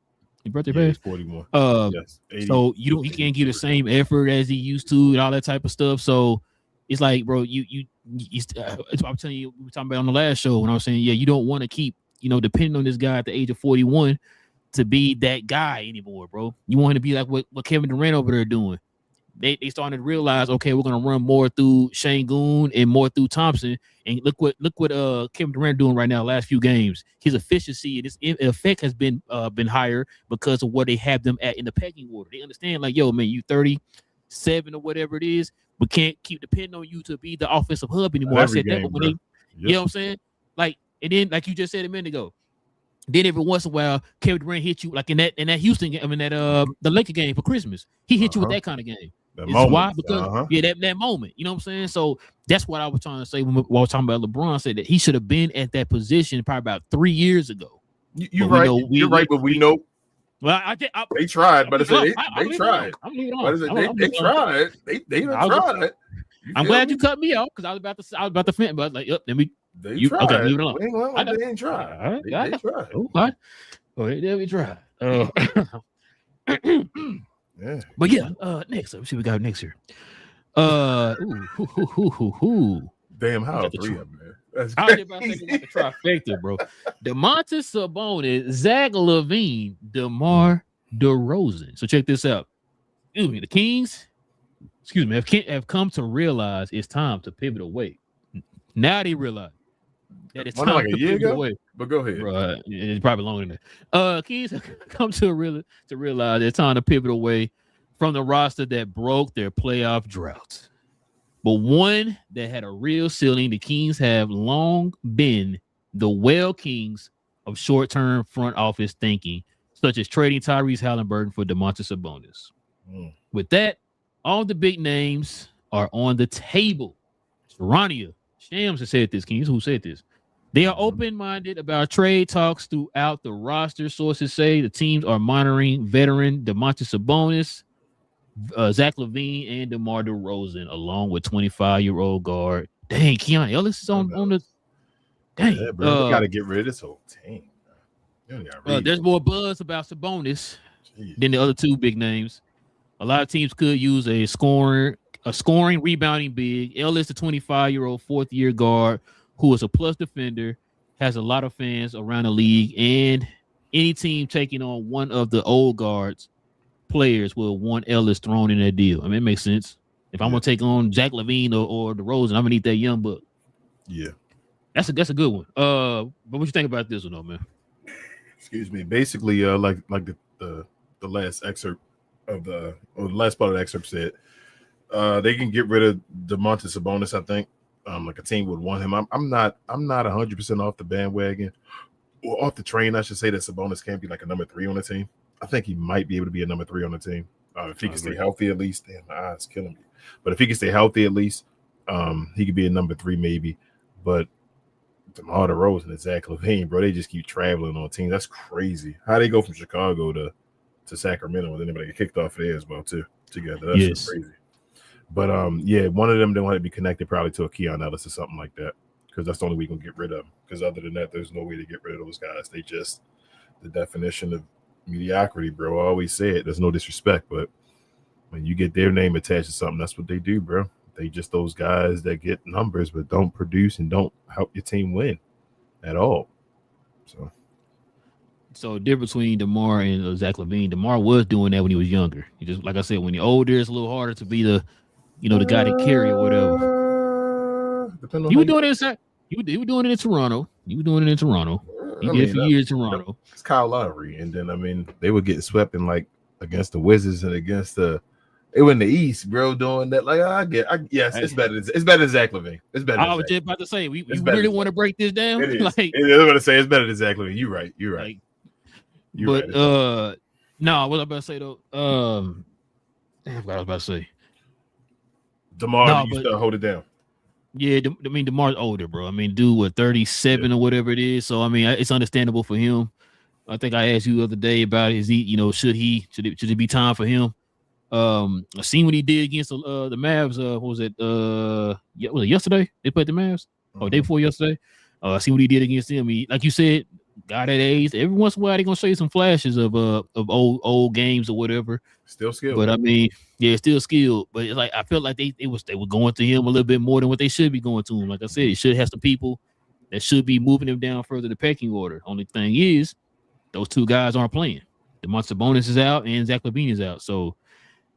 His birthday passed. 41. Yes. 80, so he can't give the same effort as he used to and all that type of stuff. So it's like, bro, I'm telling you, we were talking about on the last show when I was saying, you don't want to keep, depending on this guy at the age of 41 to be that guy anymore, bro. You want him to be like what Kevin Durant over there doing. They starting to realize, okay, we're gonna run more through Şengün and more through Thompson. And look what Kevin Durant doing right now. Last few games, his efficiency and his effect has been higher because of what they have them at in the pecking order. They understand, like, yo, man, you 37 or whatever it is, we can't keep depending on you to be the offensive hub anymore. I said game, that, but when you know what I'm saying? Like, and then like you just said a minute ago. Then every once in a while, Kevin Durant hit you like in that Houston game, the Laker game for Christmas. He hit you with that kind of game. Why? Because that moment. You know what I'm saying? So that's what I was trying to say when I was talking about LeBron. Said that he should have been at that position probably about 3 years ago. You're right. You're right, but we know. Well, they tried, but they tried. They tried. They tried. I'm glad you cut me off because I was about to finish, but like, let me. They tried. Okay, leave it alone. They ain't tried. They tried. Okay. Let me try. Yeah. But next, let's see what we got next here. Damn, how 3 of them, man. That's crazy. I was about the trifecta, bro. Domantas Sabonis, Zach LaVine, DeMar DeRozan. So check this out. The Kings, have come to realize it's time to pivot away. Now they realize that it's time to pivot away. But go ahead. Bro, it's probably longer than that. Kings have come to realize it's time to pivot away from the roster that broke their playoff drought. But one that had a real ceiling, the Kings have long been the Kings of short-term front office thinking, such as trading Tyrese Halliburton for Domantas Sabonis. With that, all the big names are on the table. Rania Shams has said this. Kings, who said this? They are open-minded about trade talks throughout the roster. Sources say the teams are monitoring veteran Domantas Sabonis, Zach LaVine, and DeMar DeRozan, along with 25-year-old guard. Dang, Keanu Ellis is on the. Dang, yeah, bro, we got to get rid of this whole team. There's more buzz about Sabonis than the other two big names. A lot of teams could use a scoring, rebounding big. Ellis, the 25-year-old fourth-year guard, who is a plus defender, has a lot of fans around the league, and any team taking on one of the old guards players will want Ellis thrown in that deal. I mean, it makes sense. If I'm gonna take on Zach LaVine or DeRozan, I'm gonna need that young buck. Yeah, that's a good one. But what you think about this one, though, man? Excuse me. Basically, like the last excerpt of the last part of the excerpt said they can get rid of Domantas Sabonis. I think like a team would want him. I'm not 100% off the bandwagon or off the train. I should say that Sabonis can't be like a number 3 on the team. I think he might be able to be a number 3 on the team if he can stay healthy at least. Damn, my eyes killing me. But if he can stay healthy at least, he could be a number 3 maybe. But DeMar DeRozan and Zach LaVine, bro, they just keep traveling on teams. That's crazy. How they go from Chicago to Sacramento and then they get kicked off there as well too together. That's just crazy. But yeah, one of them don't want to be connected probably to a Keon Ellis or something like that because that's the only way we can get rid of them. Because other than that, there's no way to get rid of those guys. They just the definition of mediocrity, bro. I always say it. There's no disrespect, but when you get their name attached to something, that's what they do, bro. They just those guys that get numbers but don't produce and don't help your team win at all. So difference between DeMar and Zach LaVine. DeMar was doing that when he was younger. He just like I said, when you're older, it's a little harder to be the guy to carry or whatever. You were doing it. You were doing it in Toronto. You were doing it in Toronto. He did it for years in Toronto. It's Kyle Lowry, and then they were getting swept in like against the Wizards and against the. It was in the East, bro, doing that. Like, yes, it's better than Zach LaVine. It's better. I was just about to say, we really want to break this down. It is. Like, I was going to say, it's better than Zach LaVine. You're right. Like, no, what I was about to say though. I forgot what I was about to say. DeMar, you still hold it down. Yeah, DeMar's older, bro. Dude, what 37 or whatever it is. So it's understandable for him. I think I asked you the other day about should it be time for him? I seen what he did against the Mavs. What was it? Was it yesterday? They played the Mavs, or day before yesterday. I seen what he did against them. Like you said, guy that age. Every once in a while, they're gonna show you some flashes of old games or whatever. Still skilled, but still skilled. But it's like I felt like they were going to him a little bit more than what they should be going to him. Like I said, it should have some people that should be moving him down further the pecking order. Only thing is, those two guys aren't playing. Domantas Sabonis is out and Zach LaVine is out. So.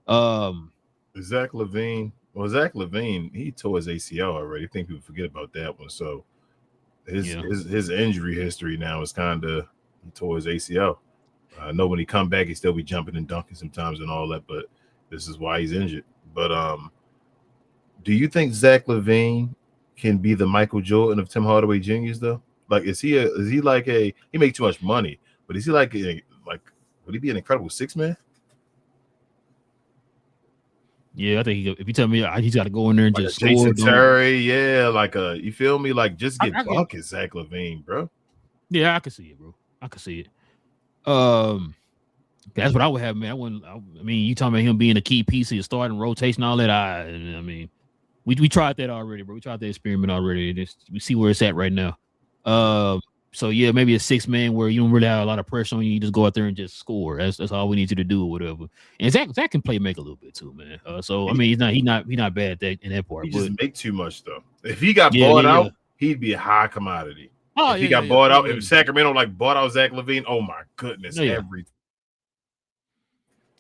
Zach LaVine, he tore his ACL already. I think people forget about that one. So his injury history now is kind of he tore his ACL. I know when he come back, he still be jumping and dunking sometimes and all that, but this is why he's injured. But do you think Zach LaVine can be the Michael Jordan of Tim Hardaway Jr.'s though? Like, is he like he make too much money, but is he like would he be an incredible 6-man? Yeah, I think if you tell me he's got to go in there and like just Jason score, Terry, you feel me? Like just get buckets, Zach LaVine, bro. Yeah, I can see it, bro. I can see it. That's what I would have, man. You talking about him being a key piece of your starting rotation, all that. We tried that already, bro. We tried the experiment already. We see where it's at right now. So yeah, maybe a 6-man where you don't really have a lot of pressure on you. You just go out there and just score. That's all we need you to do or whatever. And Zach can play make a little bit too, man. He's not bad in that part. He just make too much though. If he got bought out, he'd be a high commodity. Oh, if he got bought out, if Sacramento bought out Zach LaVine, oh my goodness, everything.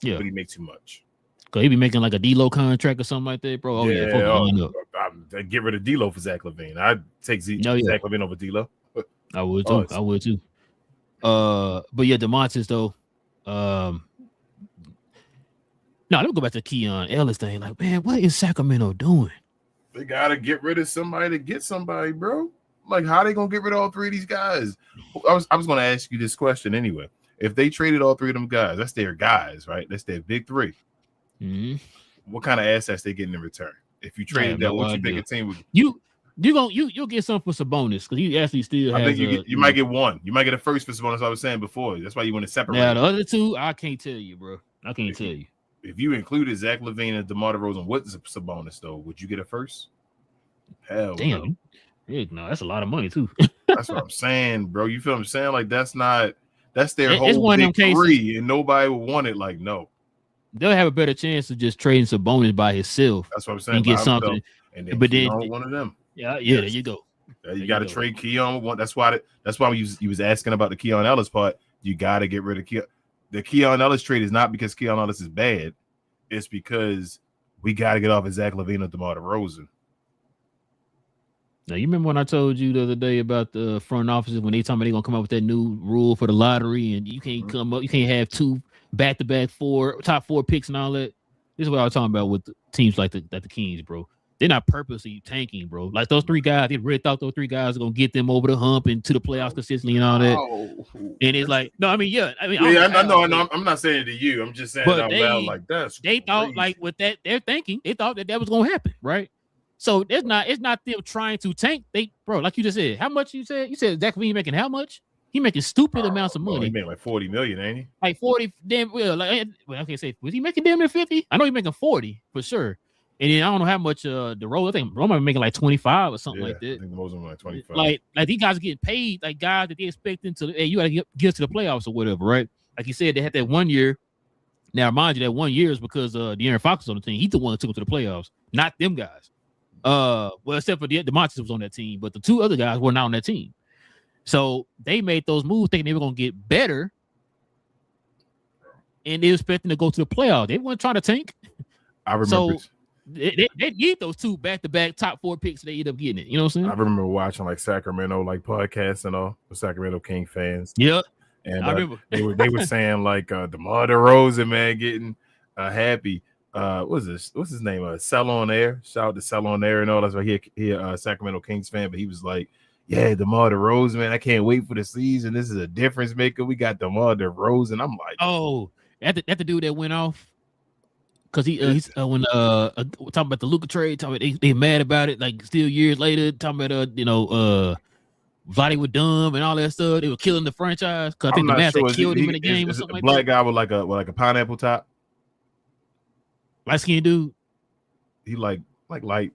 Yeah, but he make too much. Cause he be making like a D-Lo contract or something like that, bro. I'd get rid of D-Lo for Zach LaVine. I'd take Zach LaVine over D-Lo. I would too. But yeah, Domantas though. No, let me go back to Keon Ellis thing. Like, man, what is Sacramento doing? They gotta get rid of somebody to get somebody, bro. Like, how they gonna get rid of all 3 of these guys? I was gonna ask you this question anyway. If they traded all 3 of them guys, that's their guys, right? That's their big 3. Mm-hmm. What kind of assets they getting in return? If you traded that, what you think a team would? You'll get something for Sabonis because he actually still has. I think you might get one. You might get a first for Sabonis. I was saying before. That's why you want to separate. Now the other 2, I can't tell you, bro. I can't tell you. If you included Zach LaVine and DeMar DeRozan with Sabonis, though, would you get a first? Hell, damn. No, that's a lot of money too. That's what I'm saying, bro. You feel what I'm saying? Like that's their whole big 3, and nobody would want it. Like, no. They'll have a better chance of just trading Sabonis by himself. That's what I'm saying. And get something. But then one of them. Yeah, there you go. You got to trade Keon with one. That's why you was asking about the Keon Ellis part. You got to get rid of Keon. The Keon Ellis trade is not because Keon Ellis is bad. It's because we got to get off of Zach LaVine and DeMar DeRozan. Now, you remember when I told you the other day about the front offices when they told me they're gonna come up with that new rule for the lottery, and you can't you can't have 2 back-to-back top four picks and all that. This is what I was talking about with teams like the Kings, bro. They're not purposely tanking, bro. Like those three guys, they really thought those three guys are gonna get them over the hump and to the playoffs consistently and all that. And it's like, no, I mean, I know. I'm not saying it to you. I'm just saying it out loud. Like they thought like with that they're thinking, they thought that was gonna happen, right? So it's not them trying to tank. Bro, like you just said, how much you said? You said Zach LaVine making how much? He making stupid amounts of money. He made like 40 million, ain't he? Like 40, damn well. Like I can't say, was he making damn near 50? I know he's making 40 for sure. And then I don't know how much the role. I think Roma making like 25 or something like that. I think the most of them like 25. Like these guys are getting paid like guys that they expecting to. Hey, you got to get to the playoffs or whatever, right? Like you said, they had that 1 year. Now, mind you, that 1 year is because De'Aaron Fox was on the team. He's the one that took them to the playoffs, not them guys. Well, except for DeMontis was on that team, but the two other guys were not on that team. So they made those moves thinking they were gonna get better, and they were expecting to go to the playoffs. They weren't trying to tank. I remember. So they need those two back-to-back top four picks. They end up getting it. You know what I'm saying? I remember watching like Sacramento like podcasts and all the Sacramento King fans. Yeah, and I remember they were saying like DeMar DeRozan, man, getting happy. What's his name? Sell on Air. Shout out to Sell on Air and all. That's why he a Sacramento Kings fan, but he was like, yeah, DeMar DeRozan, man, I can't wait for the season. This is a difference maker. We got DeMar DeRozan. I'm like, oh, that the dude that went off because he's when talking about the Luka trade, talking about they mad about it, like still years later, talking about Vladdy was dumb and all that stuff. They were killing the franchise because I think the Mavs killed him in the game or something like that. Black guy with like a pineapple top. Light skinned dude. He like light.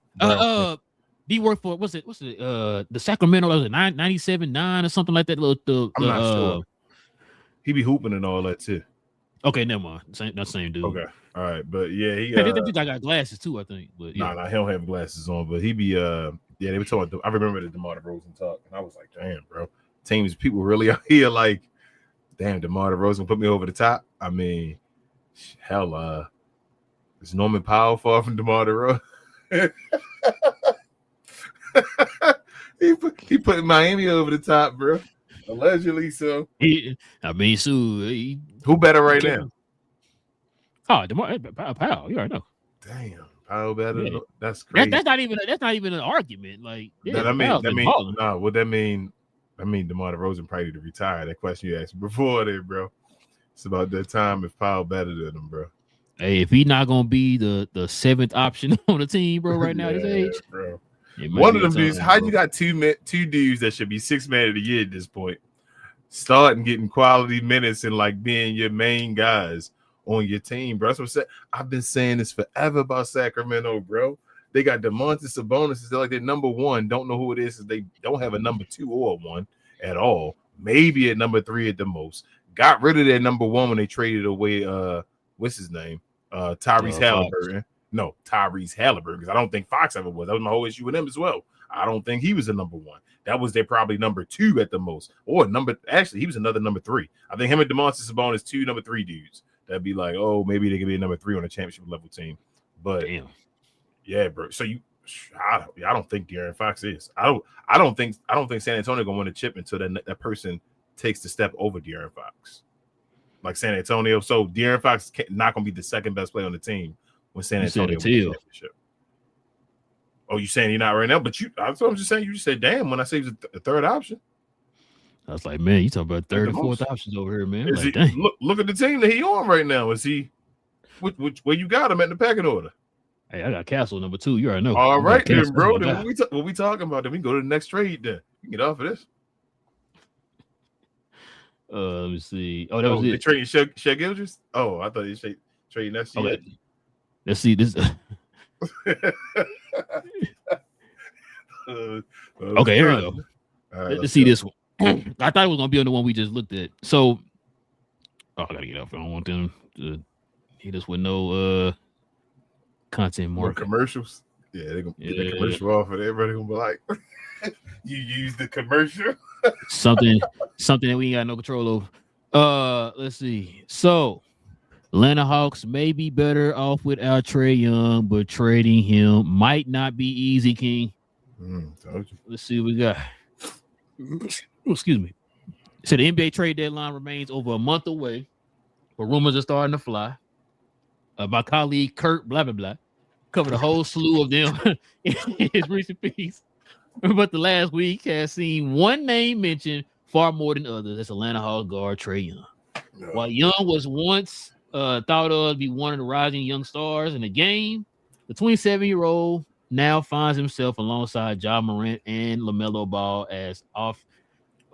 He worked for what's it? The Sacramento? Was it 97.9 or something like that? I'm not sure. He be hooping and all that too. Okay, never mind. Same dude. Okay, all right, but yeah, he. I think I got glasses too. I think, but yeah. Nah, he don't have glasses on, but he be. Yeah, they were talking. I remember the DeMar DeRozan talk, and I was like, damn, bro, people really out here like, damn, DeMar DeRozan put me over the top. I mean, hell, is Norman Powell far from DeMar DeRozan? he put Miami over the top, bro. Allegedly, so. Who better right now? Oh, DeMar Powell. You already know. Damn, Powell better. Yeah. That's crazy. That's not even an argument. Like, yeah, that mean, what that mean? I mean, DeMar DeRozan probably to retire. That question you asked me before there, bro. It's about that time if Powell better than him, bro. Hey, if he's not gonna be the seventh option on the team, bro, right now at his age, bro. One of them dudes, how you got two dudes that should be 6 man of the year at this point, starting getting quality minutes and like being your main guys on your team, bro. That's what I'm saying. I've been saying this forever about Sacramento, bro. They got DeMontis Sabonis. They're like their number one. Don't know who it is. They don't have a number 2 or a 1 at all. Maybe at number 3 at the most. Got rid of their number 1 when they traded away. What's his name? Tyrese Halliburton. No, Tyrese Halliburton, because I don't think Fox ever was. That was my whole issue with him as well. I don't think he was a number 1. That was their probably number 2 at the most. Or actually, he was another number 3. I think him and DeMontis Sabonis 2 number 3 dudes. That'd be like, oh, maybe they could be a number 3 on a championship level team. But damn. Yeah, bro. So I don't think De'Aaron Fox is. I don't think San Antonio gonna win a chip until that person takes the step over De'Aaron Fox. Like San Antonio. So De'Aaron Fox not gonna be the second best player on the team when San Antonio wins the championship. Oh, you saying you're not right now? But that's what I'm just saying. You just said, damn, when I say he's a third option. I was like, man, you talking about third and fourth options over here, man. Like, look at the team that he on right now. Is he where you got him at the pecking order? Hey, I got Castle number 2. You already know. All right, then, bro. Then what we talking about? Then we can go to the next trade. Then you can get off of this. Let me see. Oh, that was it. They trading Shea Gilgeous? Oh, I thought you trading that shit. Okay. Let's see this. Okay, here we go. Right, let's see this one. I thought it was gonna be on the one we just looked at. So, I gotta get off. I don't want them to hit us with no content more commercials. Yeah, they're gonna get the commercial off, and everybody gonna be like, "You use the commercial." something that we ain't got no control over. Let's see. So, Atlanta Hawks may be better off without Trae Young, but trading him might not be easy, King. Let's see what we got. Excuse me. So the NBA trade deadline remains over a month away. but rumors are starting to fly. My colleague Kurt blah blah blah covered a whole slew of them in his recent piece. But the last week has seen one name mentioned far more than others. That's Atlanta Hawks guard Trae Young. No. While Young was once thought of to be one of the rising young stars in the game, the 27-year-old now finds himself alongside Ja Morant and LaMelo Ball as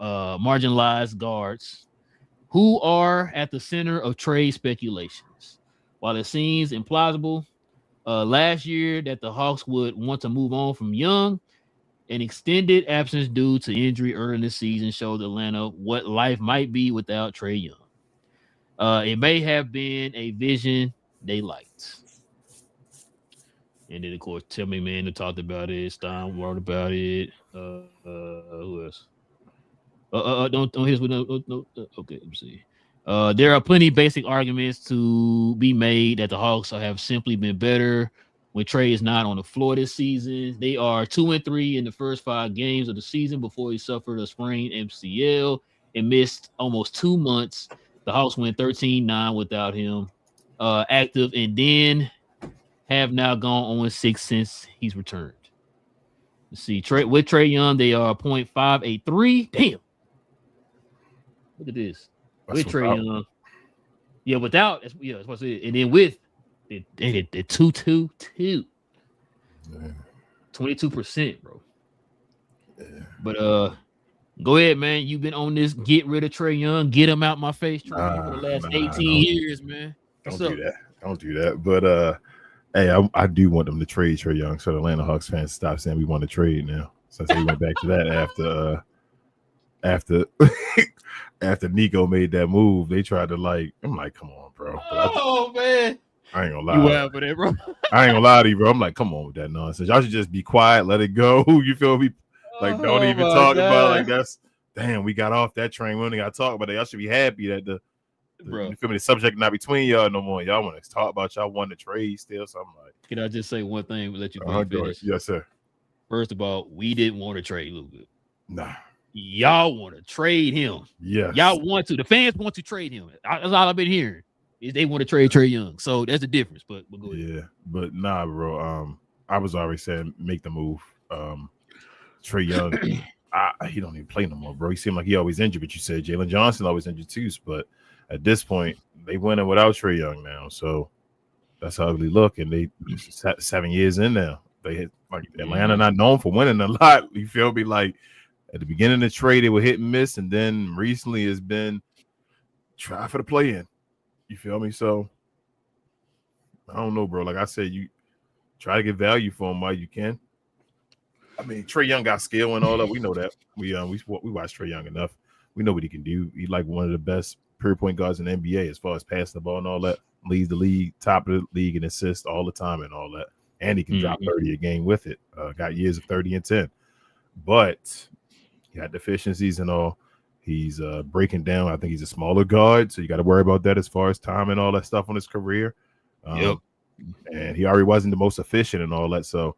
marginalized guards who are at the center of trade speculations. While it seems implausible, last year that the Hawks would want to move on from Young, an extended absence due to injury early in the season showed Atlanta what life might be without Trae Young. It may have been a vision they liked. And then, of course, Tell Me Man who talked about it. Stein wrote about it. Who else? Don't hit us with no. Okay, let me see. There are plenty of basic arguments to be made that the Hawks have simply been better when Trae is not on the floor this season. They are 2-3 in the first 5 games of the season before he suffered a sprained MCL and missed almost 2 months. The Hawks went 13-9 without him active, and then have now gone on 6 since he's returned. Let's see. With Trae Young, they are 0.583. Damn. Look at this. With Trae Young. Yeah, without. That's what I said. And then with the 2-2-2. 22%, bro. Yeah. But go ahead, man. You've been on this get rid of Trae Young, get him out my face for the last 18 years, man. Don't do that. But hey, I do want them to trade Trae Young, so the Atlanta Hawks fans stop saying we want to trade now. Since they went back to that after Nico made that move, they tried to I'm like, come on, bro. Man. I ain't gonna lie. You out for that, bro. I ain't gonna lie to you, bro. I'm like, come on with that nonsense. Y'all should just be quiet, let it go. You feel me? Don't even talk about it. That's damn, we got off that train. We only got to talk about it. Y'all should be happy that you feel me, the subject not between y'all no more. Y'all want to talk about y'all want to trade still. So I'm like, can I just say one thing? Let you finish? Yes, sir. First of all, we didn't want to trade Luka. Nah. Y'all want to trade him. Yes. Y'all want to. The fans want to trade him. That's all I've been hearing. Is they want to trade Trae Young. So that's the difference. But go ahead. Yeah, but nah, bro. I was already saying make the move. Trae Young, he don't even play no more, bro. He seemed like he always injured, but you said Jalen Johnson always injured too. But at this point, they winning without Trae Young now. So that's how ugly look. And they 7 years in now. They hit Atlanta not known for winning a lot. You feel me? Like at the beginning of the trade, they were hit and miss, and then recently it's been try for the play-in. You feel me? So I don't know, bro. Like I said, you try to get value for him while you can. I mean, Trae Young got skill and all that. We know that. We watch Trae Young enough. We know what he can do. He's like one of the best pure point guards in the NBA as far as passing the ball and all that. Leads the league, top of the league in assists all the time and all that. And he can drop 30 a game with it. Got years of 30 and 10. But he had deficiencies and all. He's breaking down. I think he's a smaller guard, so you got to worry about that as far as time and all that stuff on his career. And he already wasn't the most efficient and all that. So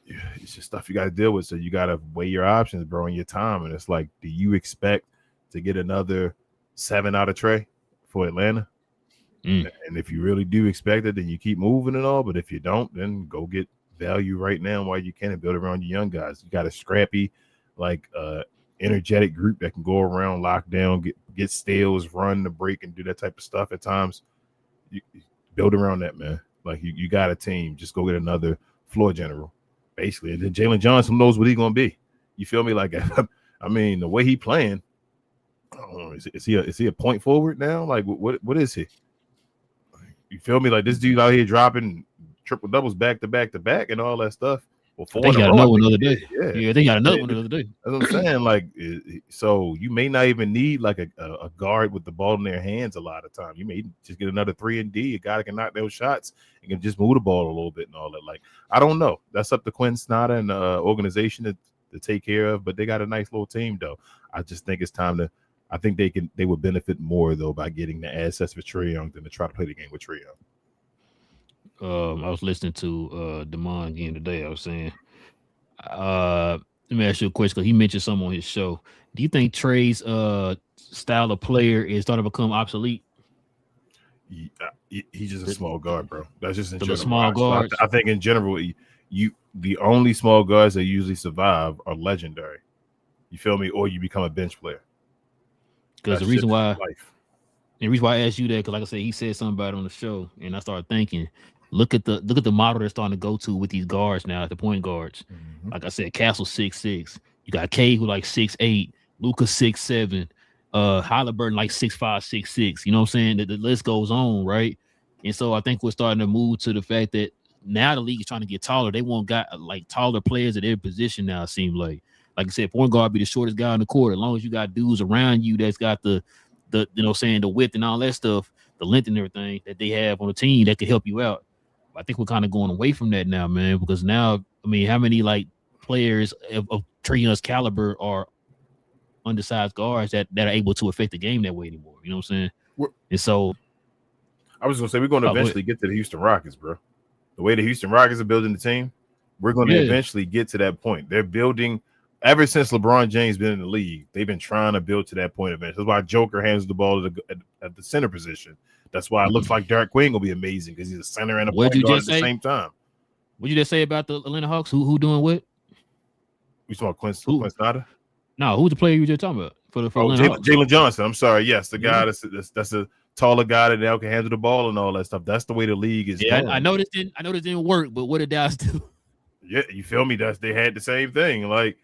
it's just stuff you got to deal with. So you got to weigh your options, bro, and your time. And it's like, do you expect to get another 7 out of Trae for Atlanta? And if you really do expect it, then you keep moving and all. But if you don't, then go get value right now while you can and build around your young guys. You got a scrappy, energetic group that can go around, lock down, get steals, run the break, and do that type of stuff at times. You build around that, man. Like you got a team. Just go get another floor general, basically. And then Jalen Johnson knows what he's gonna be. You feel me? Like, I mean, the way he playing, I don't know. Is he a point forward now? Like, what is he? You feel me? Like this dude out here dropping triple doubles back to back to back and all that stuff. Well, they got another one the other day. Yeah, they got another one the other day. That's what I'm saying. Like, so you may not even need like a guard with the ball in their hands a lot of time. You may just get another 3-and-D, a guy that can knock those shots and can just move the ball a little bit and all that. Like, I don't know. That's up to Quinn Snyder and the organization to take care of. But they got a nice little team, though. I just think it's time to. I think they would benefit more though by getting the assets for Trae Young than to try to play the game with Trae Young. I was listening to Damon again today. I was saying, let me ask you a question because he mentioned something on his show. Do you think Trae's style of player is starting to become obsolete? He's just a small guard, bro. That's just in The general. small guards. I think in general, the only small guards that usually survive are legendary. You feel me? Or you become a bench player. Because the reason why I asked you that, because like I said, he said something about it on the show, and I started thinking, look at the model they're starting to go to with these guards now, the point guards. Mm-hmm. Like I said, Castle 6'6". You got K who like 6'8", Luka 6'7", Halliburton like 6'5", 6'6". You know what I'm saying? The list goes on, right? And so I think we're starting to move to the fact that now the league is trying to get taller. They want like taller players at their position now. It seems like I said, point guard be the shortest guy on the court. As long as you got dudes around you that's got the you know saying the width and all that stuff, the length and everything that they have on the team that could help you out. I think we're kind of going away from that now, man, because now, I mean, how many like players of Trae Young's caliber are undersized guards that are able to affect the game that way anymore? You know what I'm saying? And so I was gonna say we're gonna eventually get to the Houston Rockets, bro. The way the Houston Rockets are building the team, we're gonna eventually get to that point. They're building ever since LeBron James been in the league. They've been trying to build to that point eventually. That's why Joker handles the ball at the center position. That's why it looks like Derek Queen will be amazing because he's a center and a point guard at the same time. What'd you just say about the Atlanta Hawks? Who doing what? We talking about Quinn Snyder? No, who's the player you were just talking about for Jalen Johnson? I'm sorry. Yes, the guy that's a taller guy that now can handle the ball and all that stuff. That's the way the league is. Yeah, I know this didn't work, but what did Dallas do? Yeah, you feel me? They had the same thing. Like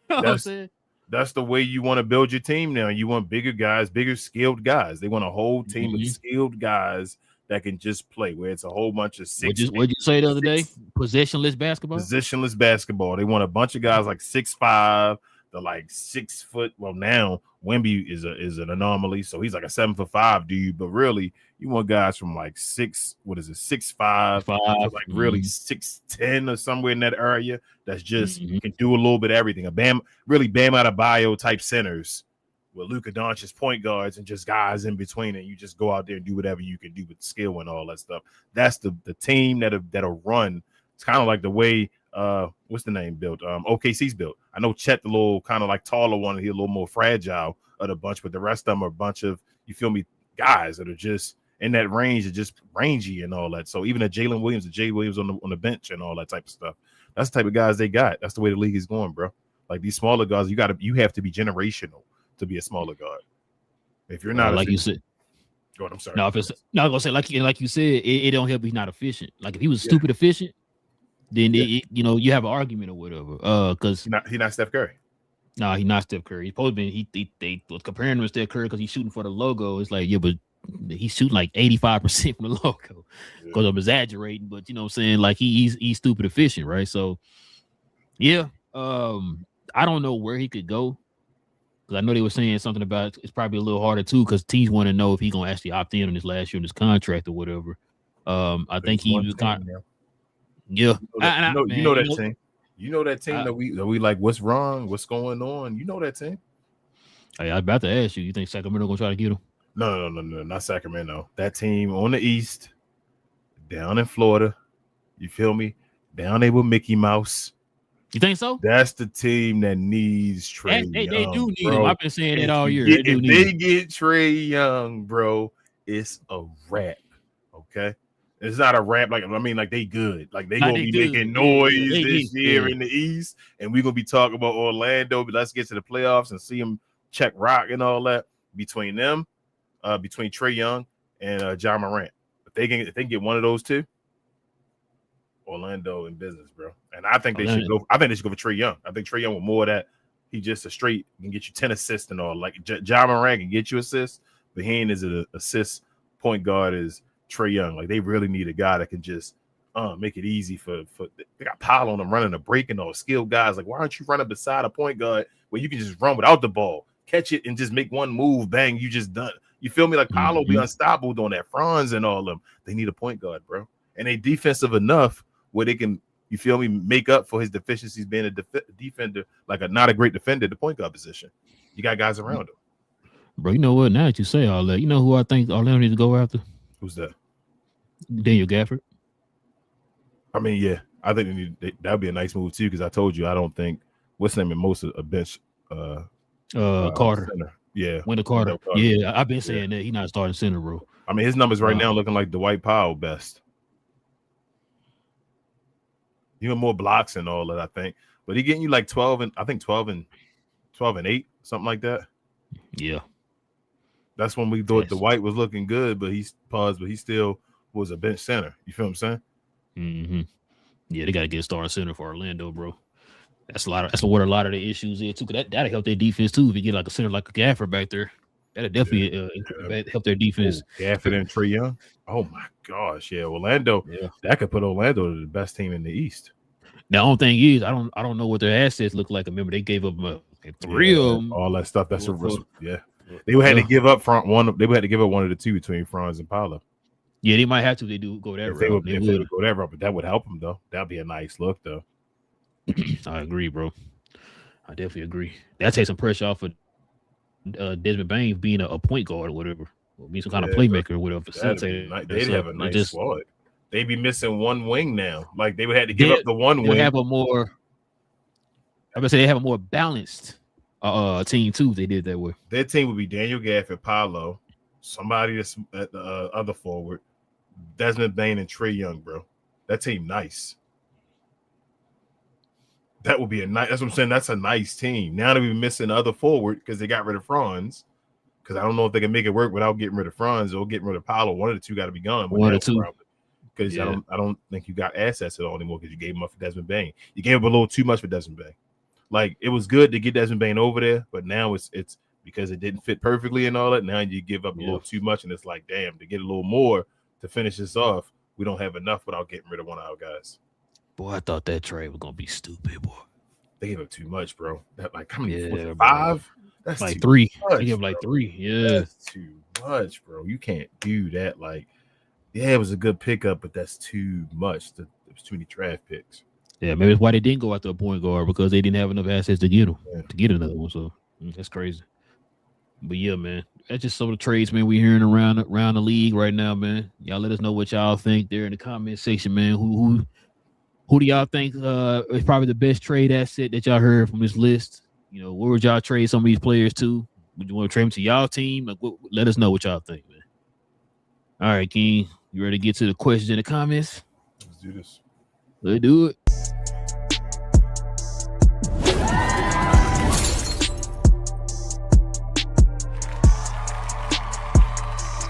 that's the way you want to build your team now. You want bigger guys, bigger skilled guys. They want a whole team of skilled guys that can just play, where it's a whole bunch of six. What'd you say the other day? Possessionless basketball? Positionless basketball. They want a bunch of guys like 6'5", to like 6 foot. Well, now Wemby is an anomaly, so he's like a 7'5" dude. But really, you want guys from like 6'5", like really 6'10" or somewhere in that area. That's just can do a little bit of everything. Bam Adebayo type centers with Luka Doncic's point guards and just guys in between, and you just go out there and do whatever you can do with skill and all that stuff. That's the team that'll run. It's kind of like the way what's the name built? OKC's built. I know Chet, the little kind of like taller one, he's a little more fragile of the bunch, but the rest of them are a bunch of, you feel me, guys that are just in that range, are just rangy and all that. So even a Jalen Williams, on the bench and all that type of stuff. That's the type of guys they got. That's the way the league is going, bro. Like these smaller guys, you have to be generational to be a smaller guard. If you're not, like you said, go ahead, I'm sorry. No, if it's no, I was gonna say like you said, it don't help. He's not efficient. Like if he was stupid efficient, then you have an argument or whatever. Because he's not Steph Curry. No, he's not Steph Curry. He's supposed to be. They was comparing him to Steph Curry because he's shooting for the logo. It's like, yeah, but he's shooting like 85% from the logo because I'm exaggerating. But you know what I'm saying? Like he's stupid efficient, right? So yeah, I don't know where he could go. I know they were saying something about it's probably a little harder too because teams want to know if he's gonna actually opt in on his last year in his contract or whatever. I think he was kind of you know that team. You know that team that we like. What's wrong? What's going on? You know that team. Hey, I was about to ask you. You think Sacramento gonna try to get him? No, not Sacramento. That team on the East, down in Florida. You feel me? Down there with Mickey Mouse. You think so? That's the team that needs Trae Young. They do need him. I've been saying that all year. If they get Trae Young, bro, it's a wrap. Okay, it's not a wrap. Like they good. Like they gonna be making noise this year in the East, and we're gonna be talking about Orlando. But let's get to the playoffs and see them check rock and all that between them, between Trae Young and John Morant. If they can get one of those two, Orlando in business, bro. And I think they should go. I think they should go for Trae Young. I think Trae Young with more of that. He just a straight can get you 10 assists and all. Like John Morant can get you assists, but he ain't as an assist point guard as Trae Young. Like they really need a guy that can just make it easy for. They got Powell on them running a break and all skilled guys. Like why aren't you running beside a point guard where you can just run without the ball, catch it and just make one move, bang, you just done. You feel me? Like Powell will be unstoppable doing that. Franz and all of them. They need a point guard, bro, and they defensive enough where they can, you feel me, make up for his deficiencies being a defender, like not a great defender at the point guard position. You got guys around him. Bro, you know what? Now that you say all that, you know who I think Orlando needs to go after? Who's that? Daniel Gafford. I mean, yeah. I think that would be a nice move, too, because I told you I don't think, what's the name of most of a bench? Carter. Center. Yeah. Wendell Carter. Yeah, I've been saying that. He's not starting center, bro. I mean, his numbers right now looking like Dwight Powell best. Even more blocks and all that, I think. But he getting you like 12 and 8, something like that. Yeah. That's when we thought Dwight was looking good, but he paused, but he still was a bench center. You feel what I'm saying? Mm-hmm. Yeah, they got to get a starting center for Orlando, bro. That's what a lot of the issues is too. Cause that'll help their defense too. If you get like a center like a Gafford back there, that'll definitely help their defense. Gafford and Trae Young. Oh my gosh, yeah, Orlando. Yeah, that could put Orlando to the best team in the East. Now, the only thing is, I don't know what their assets look like. Remember, they gave up 3 of them. All that stuff. That's They would have to give up one. They would have to give up one of the two between Franz and Paolo. Yeah, they might have to. They do go that route. They would go that route, but that would help them though. That'd be a nice look though. I agree, bro. I definitely agree. That takes some pressure off of Desmond Bain being a point guard or whatever, or be some kind of playmaker or whatever. They'd have a nice squad. They'd be missing one wing now. Like they would have to give up the one wing. Have a more. I would say they have a more balanced team too. If they did that way. Their team would be Daniel Gafford, Paolo, somebody that's at the other forward, Desmond Bain, and Trae Young, bro. That team nice. That would be a nice. That's what I'm saying. That's a nice team. Now they're missing the other forward because they got rid of Franz. Because I don't know if they can make it work without getting rid of Franz or getting rid of Paolo. One of the two got to be gone. One of the two. Because I don't think you got assets at all anymore because you gave him up for Desmond Bain. You gave up a little too much for Desmond Bain. Like it was good to get Desmond Bain over there, but now it's because it didn't fit perfectly and all that. Now you give up a little too much, and it's like, damn, to get a little more to finish this off, we don't have enough without getting rid of one of our guys. Boy, I thought that trade was gonna be stupid, boy. They gave up too much, bro. That like how many? 5? That's like 3. Much, they gave like 3. Yeah, that's too much, bro. You can't do that. Like, yeah, it was a good pickup, but that's too much. There was too many draft picks. Yeah, maybe that's why they didn't go after a point guard because they didn't have enough assets to get him to get another one. So that's crazy. But yeah, man, that's just some of the trades, man, we're hearing around the league right now, man. Y'all let us know what y'all think there in the comment section, man. Who do y'all think is probably the best trade asset that y'all heard from this list? You know, where would y'all trade some of these players to? Would you want to trade them to y'all team? Like, let us know what y'all think, man. All right, King, you ready to get to the questions in the comments? Let's do this. Let's do it.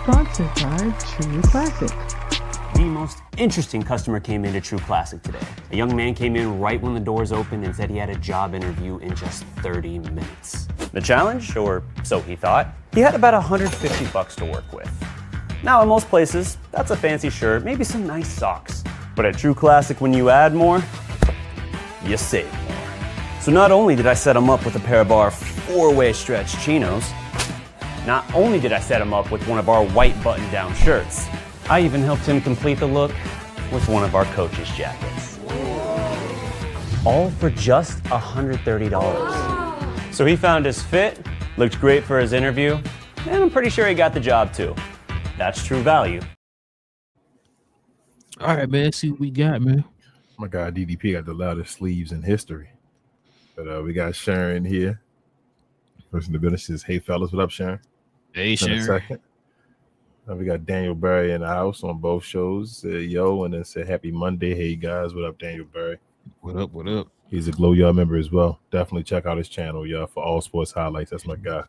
Sponsored by True Classic. The most interesting customer came into True Classic today. A young man came in right when the doors opened and said he had a job interview in just 30 minutes. The challenge, or so he thought, he had about $150 to work with. Now in most places, that's a fancy shirt, maybe some nice socks. But at True Classic, when you add more, you save more. So not only did I set him up with a pair of our 4-way stretch chinos, not only did I set him up with one of our white button-down shirts, I even helped him complete the look with one of our coach's jackets. All for just $130. So he found his fit, looked great for his interview, and I'm pretty sure he got the job too. That's true value. All right, man. Let's see what we got, man. Oh my God, DDP got the loudest sleeves in history. But we got Sharon here. Person in the business says, "Hey fellas, what up, Sharon?" Hey, Sharon. Second. We got Daniel Barry in the house on both shows. Said yo, and then said happy Monday. Hey guys, what up, Daniel Barry? What up? What up? He's a Glow Yard member as well. Definitely check out his channel, y'all, for all sports highlights. That's my guy.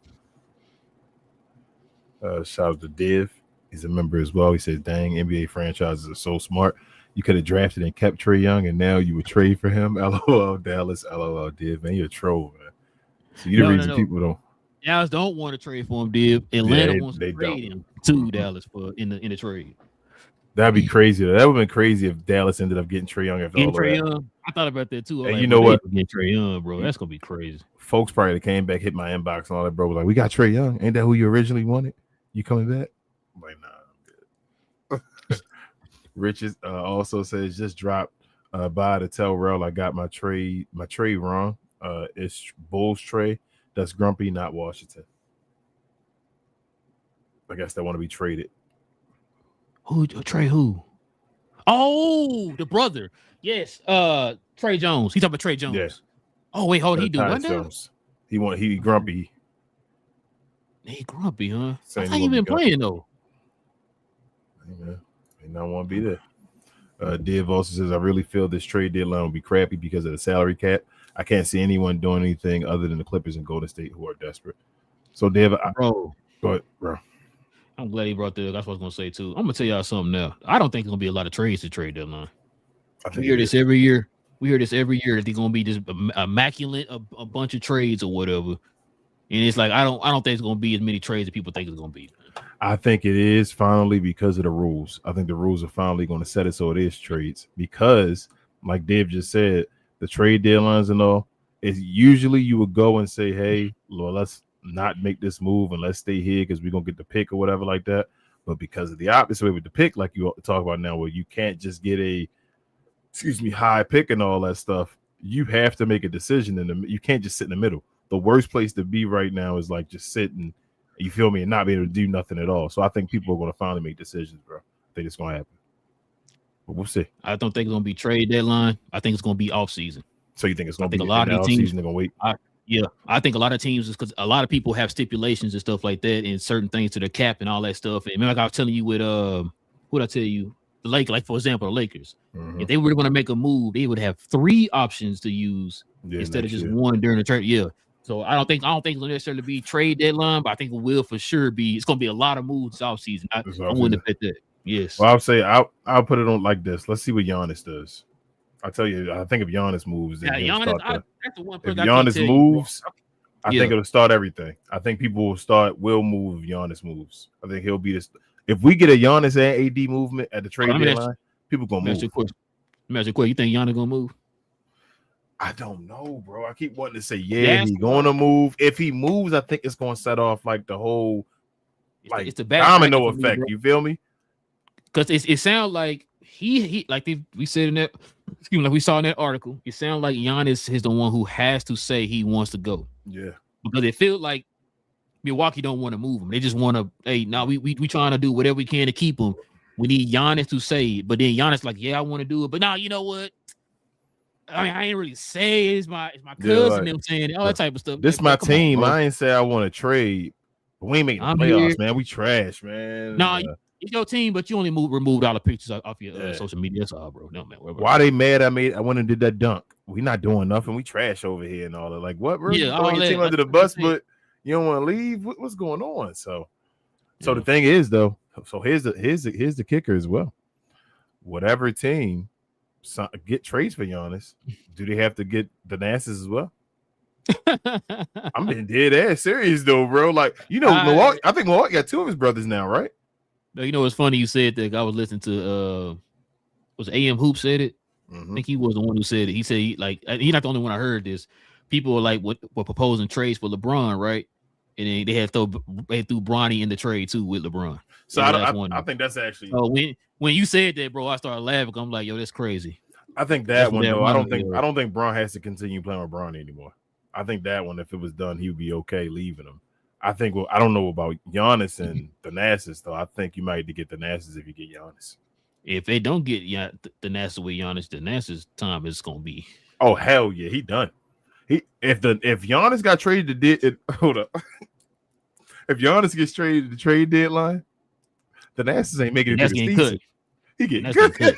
Shout out to Div. He's a member as well. He says, dang, NBA franchises are so smart. You could have drafted and kept Trae Young, and now you would trade for him. LOL, Dallas. LOL, Div. Man, you're a troll, man. So you're the reason people don't. Dallas don't want to trade for him, Div. Atlanta wants to trade him to Dallas for in the trade. That'd be crazy. That would have been crazy if Dallas ended up getting Trae Young after all Trae that. Young. I thought about that too. And like, you know what? Get Trae Young, bro. That's gonna be crazy. Folks probably came back, hit my inbox and all that, bro. Like, we got Trae Young. Ain't that who you originally wanted? You coming back? I'm like, nah, I'm good. Richard also says just dropped by to tell Rel I got my trade wrong. It's Bulls Trae. That's Grumpy, not Washington. I guess they want to be traded. Who Trae? Who? Oh, the brother. Yes. Trae Jones. He talking about Trae Jones. Yeah. Oh wait, hold. He do what now? He grumpy. He grumpy, huh? Saying How you been playing though? Amen. May not want to be there. Div also says, I really feel this trade deadline will be crappy because of the salary cap. I can't see anyone doing anything other than the Clippers and Golden State who are desperate. So, Div, Bro, go ahead, bro. I'm glad he brought that up. That's what I was gonna say too. I'm gonna tell y'all something now. I don't think there's gonna be a lot of trades to trade deadline. We hear this every year. That they're gonna be just immaculate a bunch of trades or whatever. And it's like I don't think it's gonna be as many trades as people think it's gonna be. I think it is finally because of the rules. I think the rules are finally going to set it so it is trades because, like Dave just said, the trade deadlines and all is usually you would go and say, hey, Lord, let's not make this move and let's stay here because we're going to get the pick or whatever like that. But because of the opposite way with the pick, like you talk about now, where you can't just get high pick and all that stuff, you have to make a decision you can't just sit in the middle. The worst place to be right now is like just sitting. You feel me? And not being able to do nothing at all. So I think people are going to finally make decisions, bro. I think it's going to happen. But we'll see. I don't think it's going to be trade deadline. I think it's going to be off season. So you think it's going to be a lot of teams season? They're going to wait. I think a lot of teams is because a lot of people have stipulations and stuff like that, and certain things to the cap and all that stuff. And like I was telling you with what I tell you, the like for example, the Lakers. Mm-hmm. If they were going to make a move, they would have 3 options to use instead of just one during the trade. Yeah. So I don't think it's gonna necessarily be trade deadline, but I think it will for sure be. It's gonna be a lot of moves off season. I wouldn't have bet that. Yes. Well, I'll say I'll put it on like this. Let's see what Giannis does. I'll tell you. I think if Giannis moves, then Giannis. That's the one person. If Giannis moves, I think it'll start everything. I think people will move if Giannis moves. I think he'll be this. If we get a Giannis and AD movement at the trade deadline, people gonna move. Let me ask you a question. You think Giannis gonna move? I don't know, bro. I keep wanting to say, he's going to move. If he moves, I think it's going to set off like the whole it's the domino effect. You feel me? Because it sounds like he like we said in that, like we saw in that article. It sounds like Giannis is the one who has to say he wants to go. Yeah, because it feels like Milwaukee don't want to move him. They just want to. Hey, now we trying to do whatever we can to keep him. We need Giannis to say it, but then Giannis like, I want to do it, but now you know what? I mean, I ain't really say it's my cousin. Them saying all that type of stuff. This my team. I ain't say I want to trade, but we ain't making the playoffs, man. We trash, man. Nah, it's your team, but you only removed all the pictures off your social media. That's all, bro. No man. Why they mad? I went and did that dunk. We not doing nothing. We trash over here and all that. Like what, bro? Yeah, you throwing your team under the bus, but you don't want to leave. What's going on? So the thing is, though. So here's the kicker as well. Whatever team get trades for Giannis, do they have to get the Nasses as well? I'm being dead ass serious though, bro. Like Milwaukee. I think Milwaukee got 2 of his brothers now, right? You know, it's funny you said that. I was listening to was AM Hoop said it. Mm-hmm. I think he was the one who said it. He said he's not the only one I heard this. People were like were proposing trades for LeBron, right? And then they threw Bronny in the trade too with LeBron. So I think that's actually. So when you said that, bro, I started laughing. I'm like, yo, that's crazy. I think that one though. I don't think Bron has to continue playing with Bronny anymore. I think that one, if it was done, he would be okay leaving him. I think. Well, I don't know about Giannis and the Nasses though. I think you might need to get the Nasses if you get Giannis. If they don't get the Nasses with Giannis, the Nasses time is gonna be. Oh hell yeah, he done. If Giannis got traded to hold up. If Giannis gets traded to the trade deadline, the Nasses ain't making it to the season. He getting cut.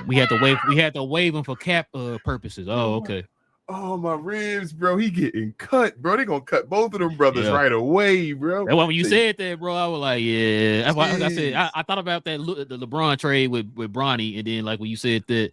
We had to waive him for cap purposes. Oh, okay. Oh, my ribs, bro. He getting cut, bro. They gonna cut both of them brothers right away, bro. That's why when you said that, bro, I was like, yeah. That's why I said I thought about that the LeBron trade with Bronny, and then like when you said that,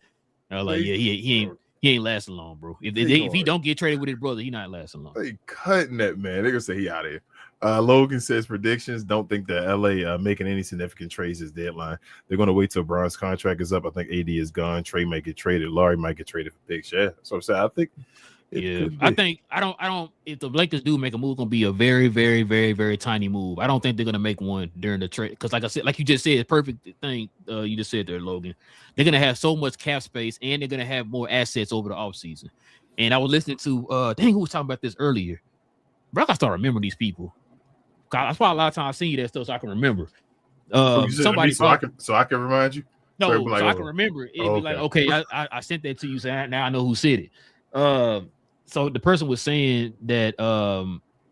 I was like, yeah, he ain't lasting long, bro. If he don't get traded with his brother, he not lasting long. They cutting that man. They gonna say he out of here. Logan says predictions. Don't think that LA making any significant trades this deadline. They're gonna wait till Bron's contract is up. I think AD is gone. Trey might get traded. Laurie might get traded for picks. Yeah, so I'm saying I think. I don't. If the Lakers do make a move, it's gonna be a very, very, very, very tiny move. I don't think they're gonna make one during the trade because, like I said, like you just said, perfect thing you just said there, Logan. They're gonna have so much cap space and they're gonna have more assets over the offseason. And I was listening to who was talking about this earlier. Bro, I gotta start remembering these people. That's why a lot of times I seen you that stuff so I can remember. Somebody so I can remind you. No, so I can remember it. It'd be like, okay, I sent that to you, so now I know who said it. So the person was saying that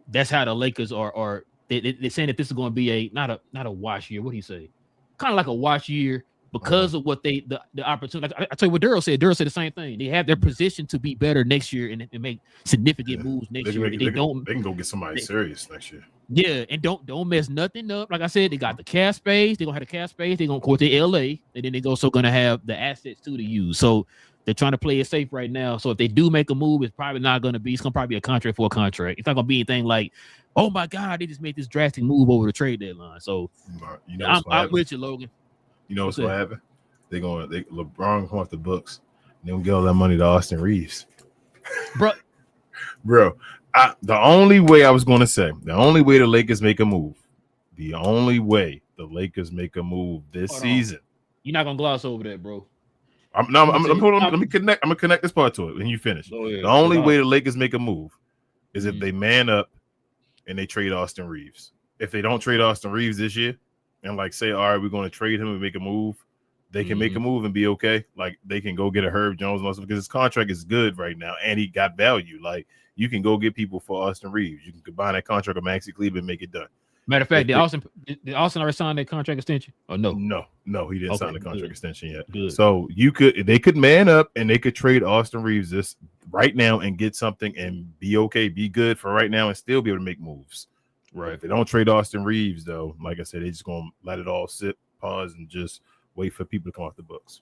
that's how the Lakers are they're saying that this is going to be not a wash year. What do you say? Kind of like a wash year because of what the opportunity. Like I tell you what Daryl said. Daryl said the same thing. They have their position to be better next year and make significant moves next year. They can go get somebody serious next year. Yeah, and don't mess nothing up. Like I said, they got the cap space. They're gonna have the cap space. They're gonna court to LA, and then they're also gonna have the assets too to use. So they're trying to play it safe right now. So if they do make a move, it's probably not gonna be. It's gonna probably be a contract for a contract. It's not gonna be anything like, oh my God, they just made this drastic move over the trade deadline. So I'm with you, Logan. You know what's gonna happen? LeBron come off the books, and they'll get all that money to Austin Reeves, bro. The only way the Lakers make a move, this season. You're not gonna gloss over that, bro. Hold on. Let me connect. I'm gonna connect this part to it when you finish. The only way the Lakers make a move is if they man up and they trade Austin Reeves. If they don't trade Austin Reeves this year and like say, all right, we're going to trade him and make a move, they can make a move and be okay. Like they can go get a Herb Jones also because his contract is good right now and he got value. Like you can go get people for Austin Reeves. You can combine that contract with Maxi Kleber and make it done. Matter of fact, did Austin ever sign that contract extension? Or no? No, he didn't sign the contract extension yet. Good. So they could man up and they could trade Austin Reeves this right now and get something and be okay, be good for right now and still be able to make moves. Right. If they don't trade Austin Reeves, though, like I said, they're just gonna let it all sit, pause, and just wait for people to come off the books.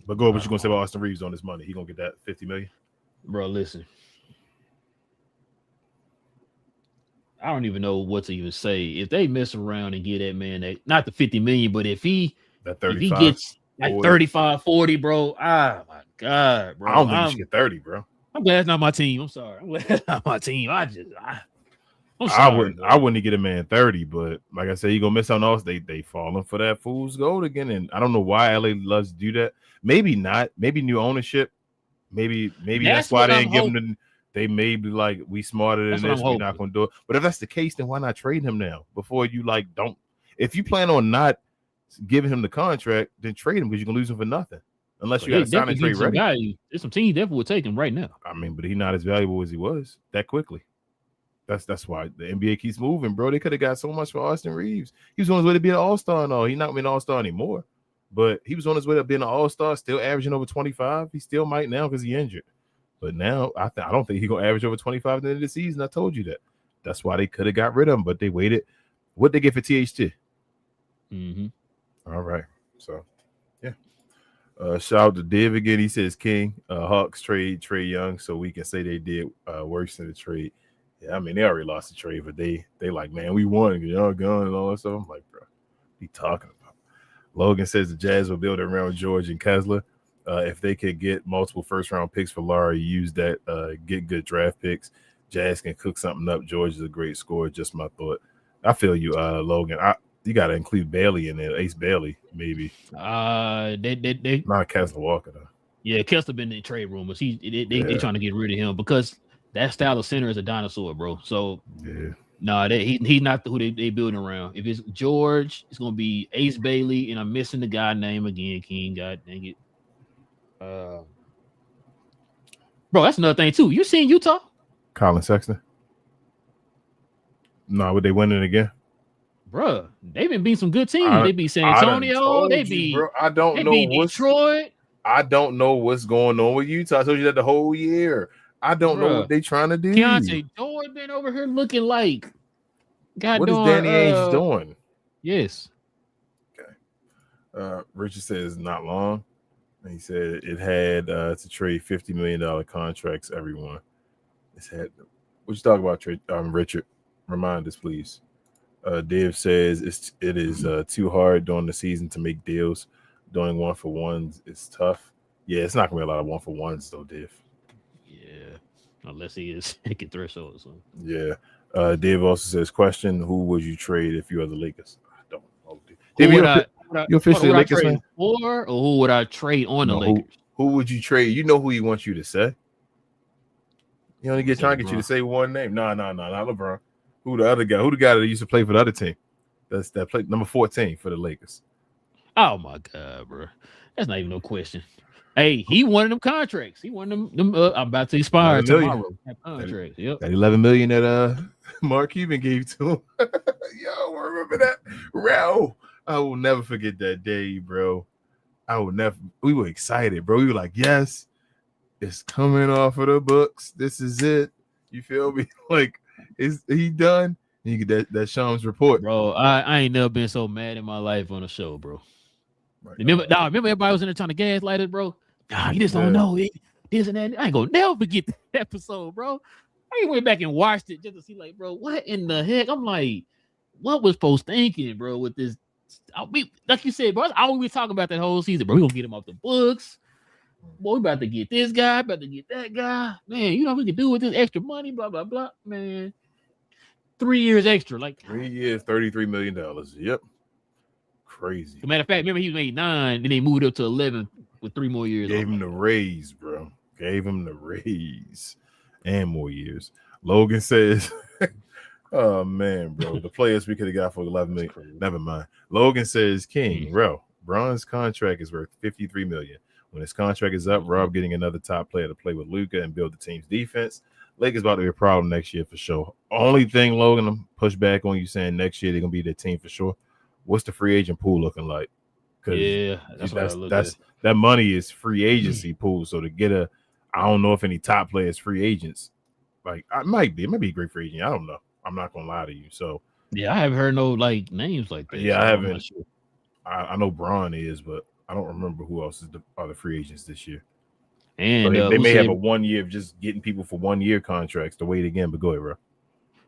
But go, what you gonna say about Austin Reeves on this money? He gonna get that $50 million? Bro, listen. I don't even know what to even say. If they mess around and get that man not the $50 million, but if he gets like 40. 35, 40, bro. Ah my God, bro. I don't think he should get 30, bro. I'm glad it's not my team. I'm sorry. I'm glad it's not my team. I'm sorry, I wouldn't get a man 30, but like I said, you gonna miss out on us. They falling for that fool's gold again. And I don't know why LA loves to do that. Maybe not, maybe new ownership. Maybe that's why they ain't giving them. They may be like, we smarter than this, we're not going to do it. But if that's the case, then why not trade him now? Before you don't. If you plan on not giving him the contract, then trade him because you can lose him for nothing. Unless you got to sign and trade ready. There's some teams definitely would take him right now. I mean, but he's not as valuable as he was that quickly. That's why the NBA keeps moving, bro. They could have got so much for Austin Reeves. He was on his way to be an all-star and all. He's not being an all-star anymore. But he was on his way to being an all-star, still averaging over 25. He still might now because he's injured. But now I don't think he's gonna average over 25 at the end of the season. I told you that. That's why they could have got rid of him, but they waited. What they get for THT? All right. So yeah. Shout out to Div again. He says King, Hawks trade Trey Young, so we can say they did worse than the trade. Yeah, I mean they already lost the trade, but they like, man, we won, Young gun and all that stuff. I'm like, bro, what are you talking about? Logan says the Jazz will build around George and Kessler. If they could get multiple first-round picks for Laurie, use that, get good draft picks. Jazz can cook something up. George is a great scorer. Just my thought. I feel you, Logan. You got to include Bailey in there. Ace Bailey, maybe. They not Kessler Walker though. Yeah, Kessler been in trade rumors. They trying to get rid of him because that style of center is a dinosaur, bro. So yeah. He's not who they building around. If it's George, it's gonna be Ace Bailey, and I'm missing the guy name again. King, God dang it. Bro, that's another thing too. You seen Utah? Colin Sexton. No, would they winning again? Bro, they've been beating some good teams. They beat San Antonio. They beat Detroit. I don't know what's going on with Utah. I told you that the whole year. I don't know what they trying to do. Keontae Jordan been over here looking like what is Danny Ainge doing? Yes. Okay. Richard says not long. He said it had to trade $50 million contracts. Everyone, it's had. What you talk about, Richard? Remind us, please. Dave says it is too hard during the season to make deals. Doing 1-for-1s is tough. Yeah, it's not gonna be a lot of 1-for-1s though, Dave. Yeah, unless he is hitting threshold or something. Yeah. Dave also says, question: who would you trade if you are the Lakers? I don't know. Dave, you officially a Lakers fan? Or who would I trade on the Lakers? Who would you trade? You know who he wants you to say. You only trying to get you to say one name. No, not LeBron. Who the other guy? Who the guy that used to play for the other team? That played number 14 for the Lakers. Oh my God, bro. That's not even no question. Hey, he wanted them contracts. He wanted them I'm about to expire tomorrow. Contracts. Yep. That $11 million that Mark Cuban gave to him. Yo, remember that? Relle. I will never forget that day, bro. I will never. We were excited, bro. We were like, yes, it's coming off of the books. This is it. You feel me? Like, is he done? And you get that Shams report, Bro, I ain't never been so mad in my life on a show, bro. Right. Remember everybody was in there trying to gaslight it, bro. Nah, you just don't know it. This and that. I ain't gonna never forget that episode, bro. I went back and watched it just to see, like, bro, what in the heck? I'm like, what was post thinking, bro, with this? Like you said, bro, that's all we were talking about that whole season, bro. We gonna get him off the books. Boy, we about to get this guy, about to get that guy. Man, you know what we can do with this extra money, blah, blah, blah. Man, 3 years extra. Like 3 years, $33 million. Yep. Crazy. As a matter of fact, remember he made 9, then they moved up to 11 with 3 more years. Gave him the raise, bro. Gave him the raise and more years. Logan says, oh, man, bro. The players we could have got for 11 million. Never mind. Logan says, King, Relle, Bron's contract is worth $53 million. When his contract is up, Rob getting another top player to play with Luka and build the team's defense. Lakers about to be a problem next year for sure. Only thing, Logan, I'm push back on you saying next year they're gonna be their team for sure. What's the free agent pool looking like? Yeah, that money is free agency pool. So to get I don't know if any top players free agents. Like it might be a great free agent. I don't know. I'm not gonna lie to you. So yeah, I haven't heard no like names like that. Yeah, so I haven't. Sure. I know Bron is, but I don't remember who else are the free agents this year. And so they may have a 1 year of just getting people for 1 year contracts to wait again. But go ahead, bro.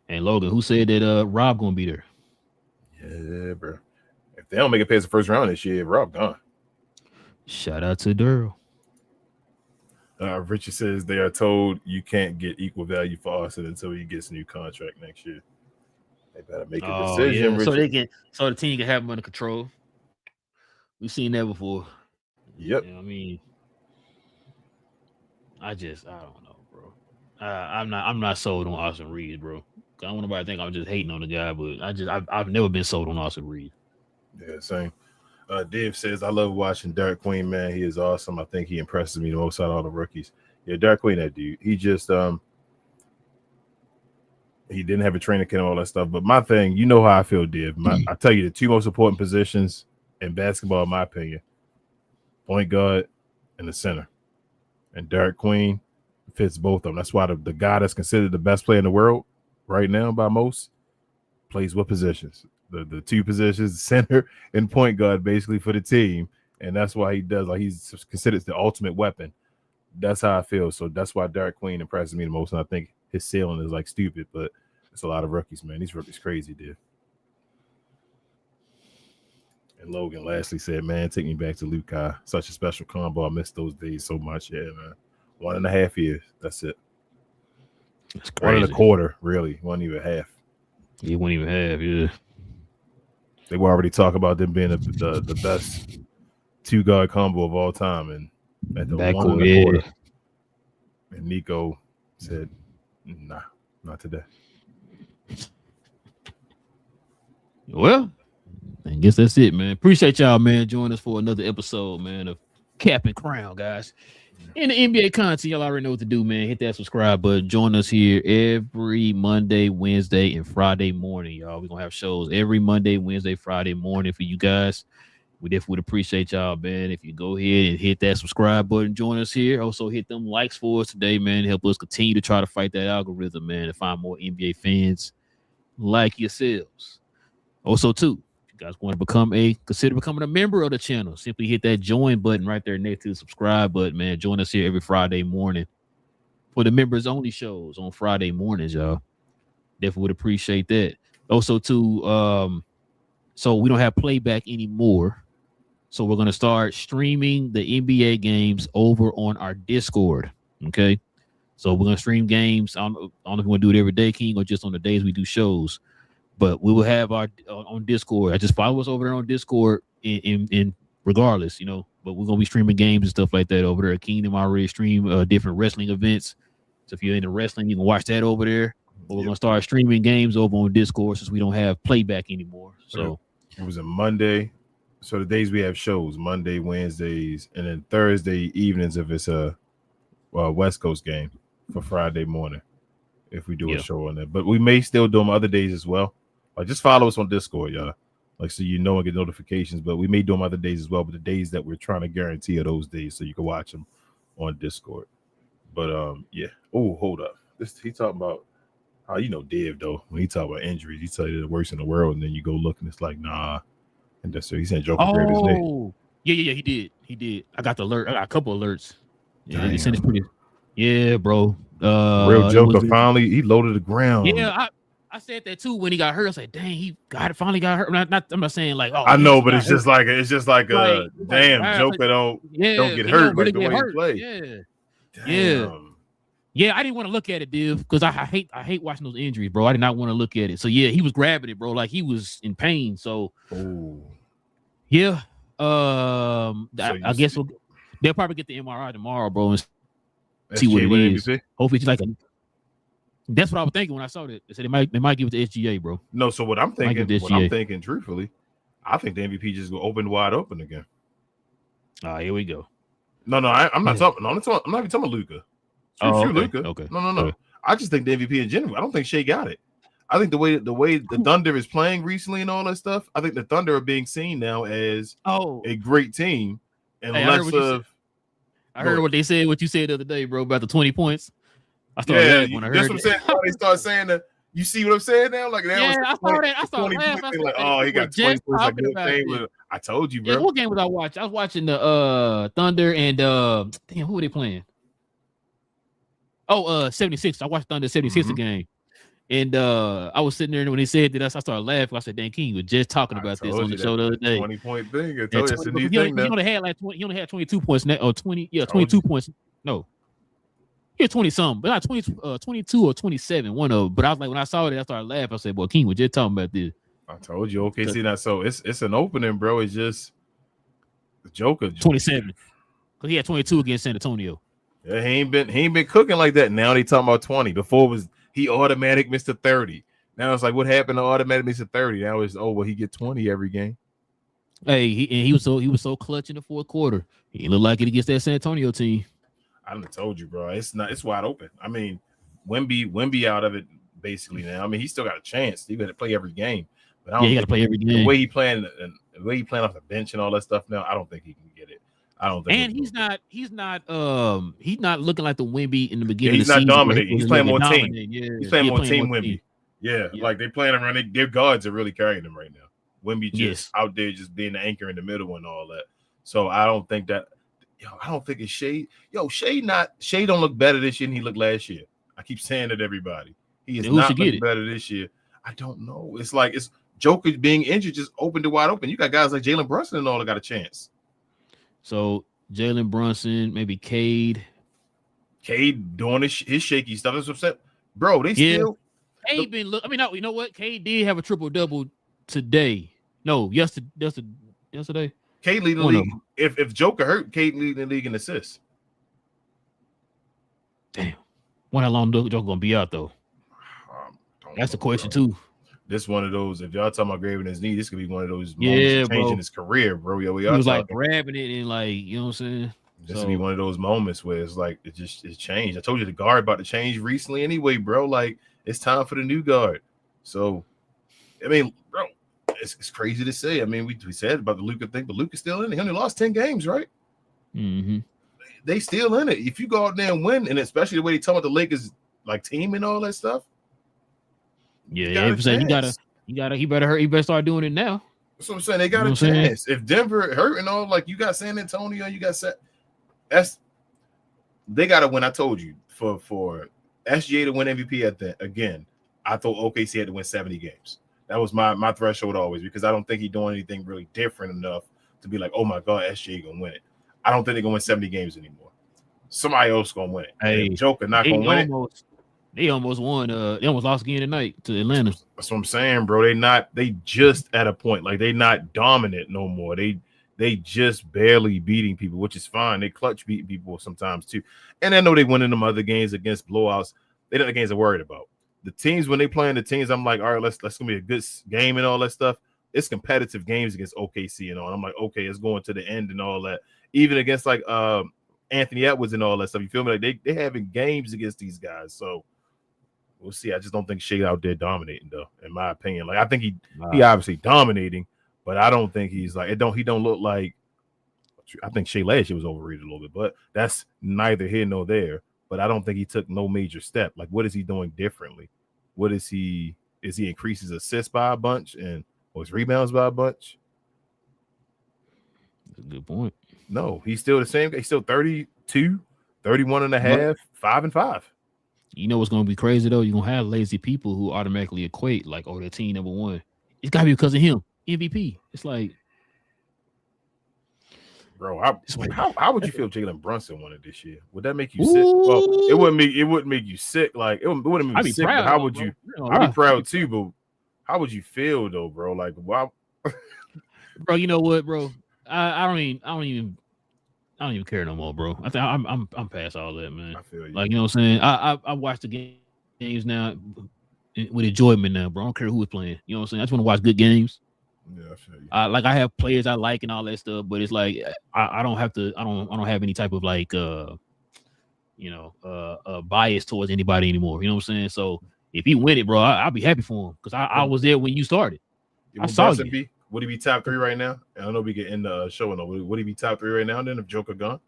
And Logan, who said that Rob gonna be there? Yeah, bro. If they don't make it past the first round this year, Rob gone. Shout out to Durrell. Richard says they are told you can't get equal value for Austin until he gets a new contract next year. They better make a decision. Yeah. So the team can have him under control. We've seen that before. Yep. You know what I mean, I don't know, bro. I'm not sold on Austin Reed, bro. I don't want nobody to think I'm just hating on the guy, but I've never been sold on Austin Reed. Yeah, same. Dave says, I love watching Derek Queen, man. He is awesome. I think he impresses me the most out of all the rookies. Yeah, Derek Queen, that dude. He just he didn't have a training camp and all that stuff. But my thing, you know how I feel, Div. I tell you the two most important positions in basketball, in my opinion, point guard and the center. And Derek Queen fits both of them. That's why the guy that's considered the best player in the world right now by most plays what positions? The two positions, center and point guard, basically for the team. And that's why he does, like, he's considered the ultimate weapon. That's how I feel. So that's why Derek Queen impresses me the most. And I think his ceiling is like stupid, but it's a lot of rookies, man. These rookies crazy, dude. And Logan lastly said, man, take me back to Luka. Such a special combo. I miss those days so much. Yeah, man. 1.5 years. That's it. That's crazy. 1.25, really. Wasn't even half. You wouldn't even have, yeah. They were already talking about them being the best two-guard combo of all time. And at the 1.25, and Nico said, nah, not today. Well, I guess that's it, man. Appreciate y'all, man, joining us for another episode, man, of Cap and Crown, guys. In the NBA content, y'all already know what to do, man. Hit that subscribe button. Join us here every Monday, Wednesday, and Friday morning, y'all. We're going to have shows every Monday, Wednesday, Friday morning for you guys. We definitely would appreciate y'all, man. If you go ahead and hit that subscribe button, join us here. Also, hit them likes for us today, man. Help us continue to try to fight that algorithm, man, to find more NBA fans like yourselves. Also, too, if you guys want to consider becoming a member of the channel, simply hit that join button right there next to the subscribe button, man. Join us here every Friday morning for the members only shows on Friday mornings, y'all. Definitely would appreciate that. Also, too, so we don't have playback anymore. So we're going to start streaming the NBA games over on our Discord. Okay. So we're going to stream games. I don't know if we want to do it every day, King, or just on the days we do shows. But we will have our on Discord. I just follow us over there on Discord in regardless, you know. But we're going to be streaming games and stuff like that over there. Kingdom already stream different wrestling events. So if you're into wrestling, you can watch that over there. But we're going to start streaming games over on Discord since we don't have playback anymore. So it was a Monday. So the days we have shows, Monday, Wednesdays, and then Thursday evenings if it's a West Coast game for Friday morning. if we do a show on that. But we may still do them other days as well. Like, just follow us on Discord, y'all. Like, so you know and get notifications. But we may do them other days as well. But the days that we're trying to guarantee are those days, so you can watch them on Discord. But yeah. Oh, hold up. He talking about how Div though. When he talk about injuries, he tell you the worst in the world, and then you go look and it's like, nah. And that's what he said. Joker grabbed his knee. Yeah, he did. I got the alert. I got a couple alerts. Yeah, Damn. sent it pretty. Yeah, bro. Real Joker finally he loaded the ground. Yeah, I said that too when he got hurt. I was like, dang, he finally got hurt. I'm not saying like, oh, I know, but it's just like damn, Joker don't get hurt like the way he play. Yeah, I didn't want to look at it, Div, because I hate watching those injuries, bro. I did not want to look at it. So yeah, he was grabbing it, bro, like he was in pain. So yeah, I guess they'll probably get the MRI tomorrow, bro, and see what it is. MVP? Hopefully, it's like that's what I was thinking when I saw that. They said they might give it to SGA, bro. No, so what I'm thinking, truthfully, I think the MVP just go wide open again. Here we go. No, I'm not talking. No, I'm not even talking about Luka. Luka. Okay. No. Okay. I just think the MVP in general. I don't think Shea got it. I think the way the Thunder is playing recently and all that stuff. I think the Thunder are being seen now as a great team, and less of. I heard what they said. What you said the other day, bro, about the 20 points. I started laughing when I heard. That's what I'm saying. They start saying that. You see what I'm saying now? Like I saw that. I started laughing. Like, oh, he got 20 points. Like, good thing. I told you, bro. Yeah, what game was I watching? I was watching the Thunder and damn, who were they playing? 76. I watched Thunder 76 game. And I was sitting there, and when he said that, I started laughing. I said, "Dan King was just talking about this on the show the other day." 20-point thing. I told you it's a new thing now. He only had like 20. He only had 22 points net, or 20. Yeah, 22 points. No, he had 20 something, but not 22 or 27. One of them. But I was like, when I saw it, I started laughing. I said, "Boy, King was just talking about this." I told you, okay. See that? So it's an opening, bro. It's just the Joker 27 because he had 22 against San Antonio. Yeah, he ain't been cooking like that. Now they talking about 20. Before it was he automatic Mr. 30. Now it's like, what happened to automatic Mr. 30? Now it's he get 20 every game. Hey, he was so clutch in the fourth quarter. He looked like it against that San Antonio team. I done told you, bro. It's wide open. I mean, Wemby out of it basically now. I mean, he still got a chance. He got to play every game. But he got to play every game. The way he playing off the bench and all that stuff now, I don't think he can get it. I don't think. And he's not looking like the Wemby in the beginning. He's not dominating. He's playing more team. Yeah. He's playing more team Wemby. Yeah, like they playing around. Their guards are really carrying them right now. Wemby just out there, just being the anchor in the middle and all that. So I don't think that. I don't think it's Shea. Shea don't look better this year than he looked last year. I keep saying it, everybody. He is not looking better this year. I don't know. It's like it's Joker being injured just opened it wide open. You got guys like Jalen Brunson and all that got a chance. So Jalen Brunson, maybe Cade doing his shaky stuff. That's what I'm saying. Bro, they still Cade been look. I mean, no, you know what? Cade did have a triple-double today. No, yesterday. Cade leading the league. If Joker hurt, Cade leading the league in assists. Damn. How long Joker gonna be out though? That's the question too. This one of those. If y'all talking about grabbing his knee, this could be one of those moments changing his career, bro. He was like grabbing it and like, you know what I'm saying. This would be one of those moments where it's like it's changed. I told you the guard about to change recently anyway, bro. Like it's time for the new guard. So, I mean, bro, it's crazy to say. I mean, we said about the Luka thing, but Luka's still in it. He only lost 10 games, right? Mm-hmm. They still in it. If you go out there and win, and especially the way they talk about the Lakers like team and all that stuff. Yeah, he better start doing it now. That's what I'm saying. They got a chance. If Denver hurt and all, like you got San Antonio, you got they got to win. I told you for SGA to win MVP at that again. I thought OKC had to win 70 games. That was my threshold always because I don't think he's doing anything really different enough to be like, oh my God, SGA gonna win it. I don't think they're gonna win 70 games anymore. Somebody else gonna win it. Hey, Joker not gonna win it. They almost won. They almost lost again tonight to Atlanta. That's what I'm saying, bro. They just at a point like they not dominant no more. They just barely beating people, which is fine. They clutch beating people sometimes too. And I know they win in them other games against blowouts. They're not the games I'm worried about. The teams when they playing the teams, I'm like, all right, let's gonna be a good game and all that stuff. It's competitive games against OKC and all. I'm like, okay, it's going to the end and all that. Even against like Anthony Edwards and all that stuff. You feel me? Like they having games against these guys. So we'll see. I just don't think Shea out there dominating though, in my opinion. Like I think he obviously dominating, but I don't think he's like he don't look like. I think Shea last year was overrated a little bit, but that's neither here nor there. But I don't think he took no major step. Like, what is he doing differently? What is he? Is he increases assists by a bunch or his rebounds by a bunch? That's a good point. No, he's still the same. He's still 32, 31 and a half, 5 and 5. You know what's going to be crazy, though? You're going to have lazy people who automatically equate, like, their team number one. It's got to be because of him. MVP. It's like. Bro, how would you feel if Jalen Brunson won it this year? Would that make you sick? Well, it wouldn't make you sick. Like it wouldn't make you sick. Proud, how would you? I'd be proud too, but how would you feel though, bro? Like, wow. Bro, you know what, bro? I don't even care no more, bro. I think I'm past all that, man. I feel you. Like, you know what I'm saying? I watch the games now with enjoyment now, bro. I don't care who is playing. You know what I'm saying? I just want to watch good games. Yeah, I feel you. Like I have players I like and all that stuff, but it's like I don't have to. I don't have any type of like bias towards anybody anymore. You know what I'm saying? So if he win it, bro, I'll be happy for him because I was there when you started. I saw you. Would he be top 3 right now? I don't know if we get in the show or no. Would he be top 3 right now? Then if Joker gone?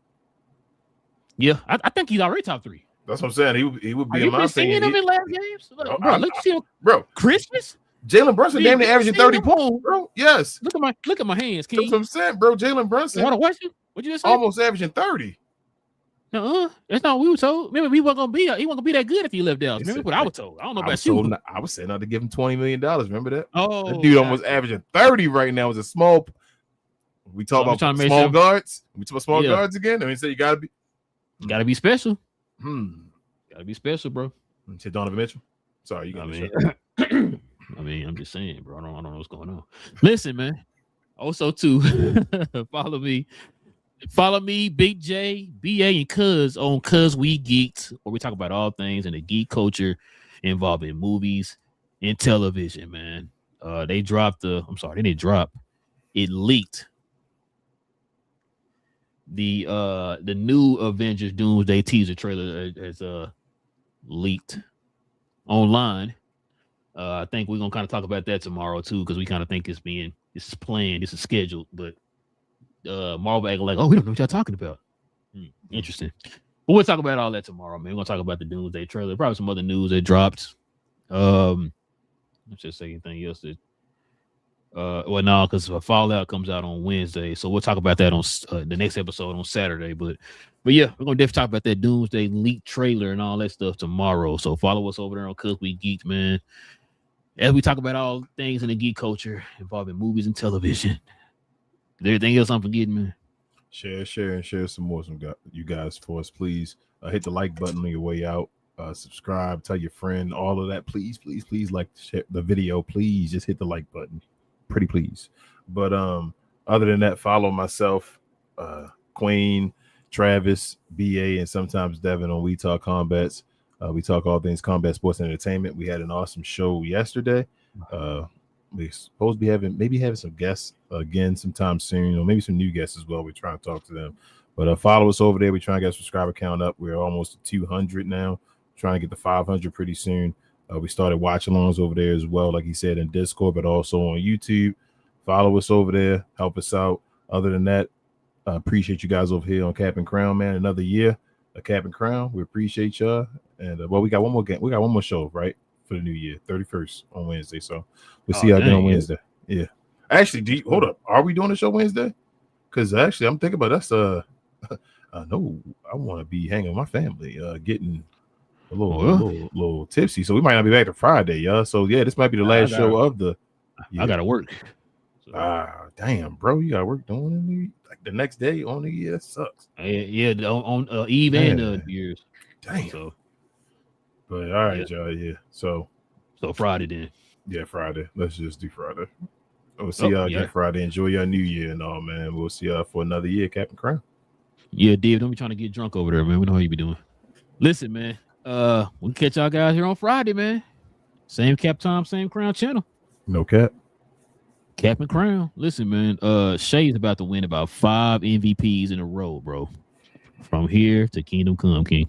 Yeah, I think he's already top 3. That's what I'm saying. He would be in my opinion. Seeing him in last games, bro. Christmas. Jalen Brunson damn near averaging 30 points, bro. Yes. Look at my hands, King. That's what I'm saying, bro. Jalen Brunson. What you just say? Almost averaging 30. That's not what we were told. Remember, he wasn't gonna be that good if he left Dallas. Remember what I was told. I don't know about you. I was saying not to give him $20 million. Remember that? Oh, that dude almost averaging 30 right now. Is a small. We talk about small guards. We talk about small guards again. I mean, say you gotta be special. Gotta be special, bro. Say Donovan Mitchell. Sorry, you got me. I mean, I'm just saying, bro. I don't know what's going on. Listen, man. Also, too, follow me, Big J, BA, and Cuz on Cuz We Geeked, where we talk about all things in the geek culture involving movies and television, man. They didn't drop. It leaked. The new Avengers Doomsday teaser trailer has leaked online. I think we're gonna kind of talk about that tomorrow too, because we kind of think this is planned, this is scheduled, but Marvel acting like, we don't know what y'all talking about. Interesting. But we'll talk about all that tomorrow, man. We're gonna talk about the Doomsday trailer, probably some other news that dropped. Let's just say anything else that because Fallout comes out on Wednesday, so we'll talk about that on the next episode on Saturday. But yeah, we're gonna definitely talk about that Doomsday leak trailer and all that stuff tomorrow. So follow us over there on Cuz We Geeked, man. As we talk about all things in the geek culture involving movies and television. Is there anything else I'm forgetting, man? Share and share some more you guys for us, please. Hit the like button on your way out. Subscribe, tell your friend, all of that. Please like share the video. Please just hit the like button. Pretty please. But other than that, follow myself, Queen, Travis, BA, and sometimes Devin on We Talk Combats. We talk all things combat sports and entertainment. We had an awesome show yesterday. We're supposed to be having some guests again sometime soon, or maybe some new guests as well. We're trying to talk to them. But follow us over there. We're trying to get a subscriber count up. We're almost at 200 now. Trying to get to 500 pretty soon. We started watch-alongs over there as well, like he said, in Discord, but also on YouTube. Follow us over there. Help us out. Other than that, appreciate you guys over here on Cap and Crown, man. Another year of Cap and Crown. We appreciate y'all. And we got one more game. We got one more show, right, for the new year, 31st on Wednesday. So we'll see y'all again on Wednesday. Yeah. Actually, hold up. Are we doing the show Wednesday? Because actually, I'm thinking about that's no, I want to be hanging with my family, getting a little tipsy. So we might not be back to Friday, y'all. So yeah, this might be the last show of the year. I gotta work. So. Damn, bro, you gotta work doing the next day on the year. That sucks. Yeah, on Eve and New Year's. Damn. So, but all right, y'all. Yeah. So Friday then. Yeah, Friday. Let's just do Friday. We'll see y'all again Friday. Enjoy your new year and all, man. We'll see y'all for another year, Captain Crown. Yeah, Dave, don't be trying to get drunk over there, man. We know how you be doing. Listen, man. We'll catch y'all guys here on Friday, man. Same cap time, same crown channel. No cap. Cap and Crown. Listen, man. Shay's about to win about 5 MVPs in a row, bro. From here to Kingdom Come, King.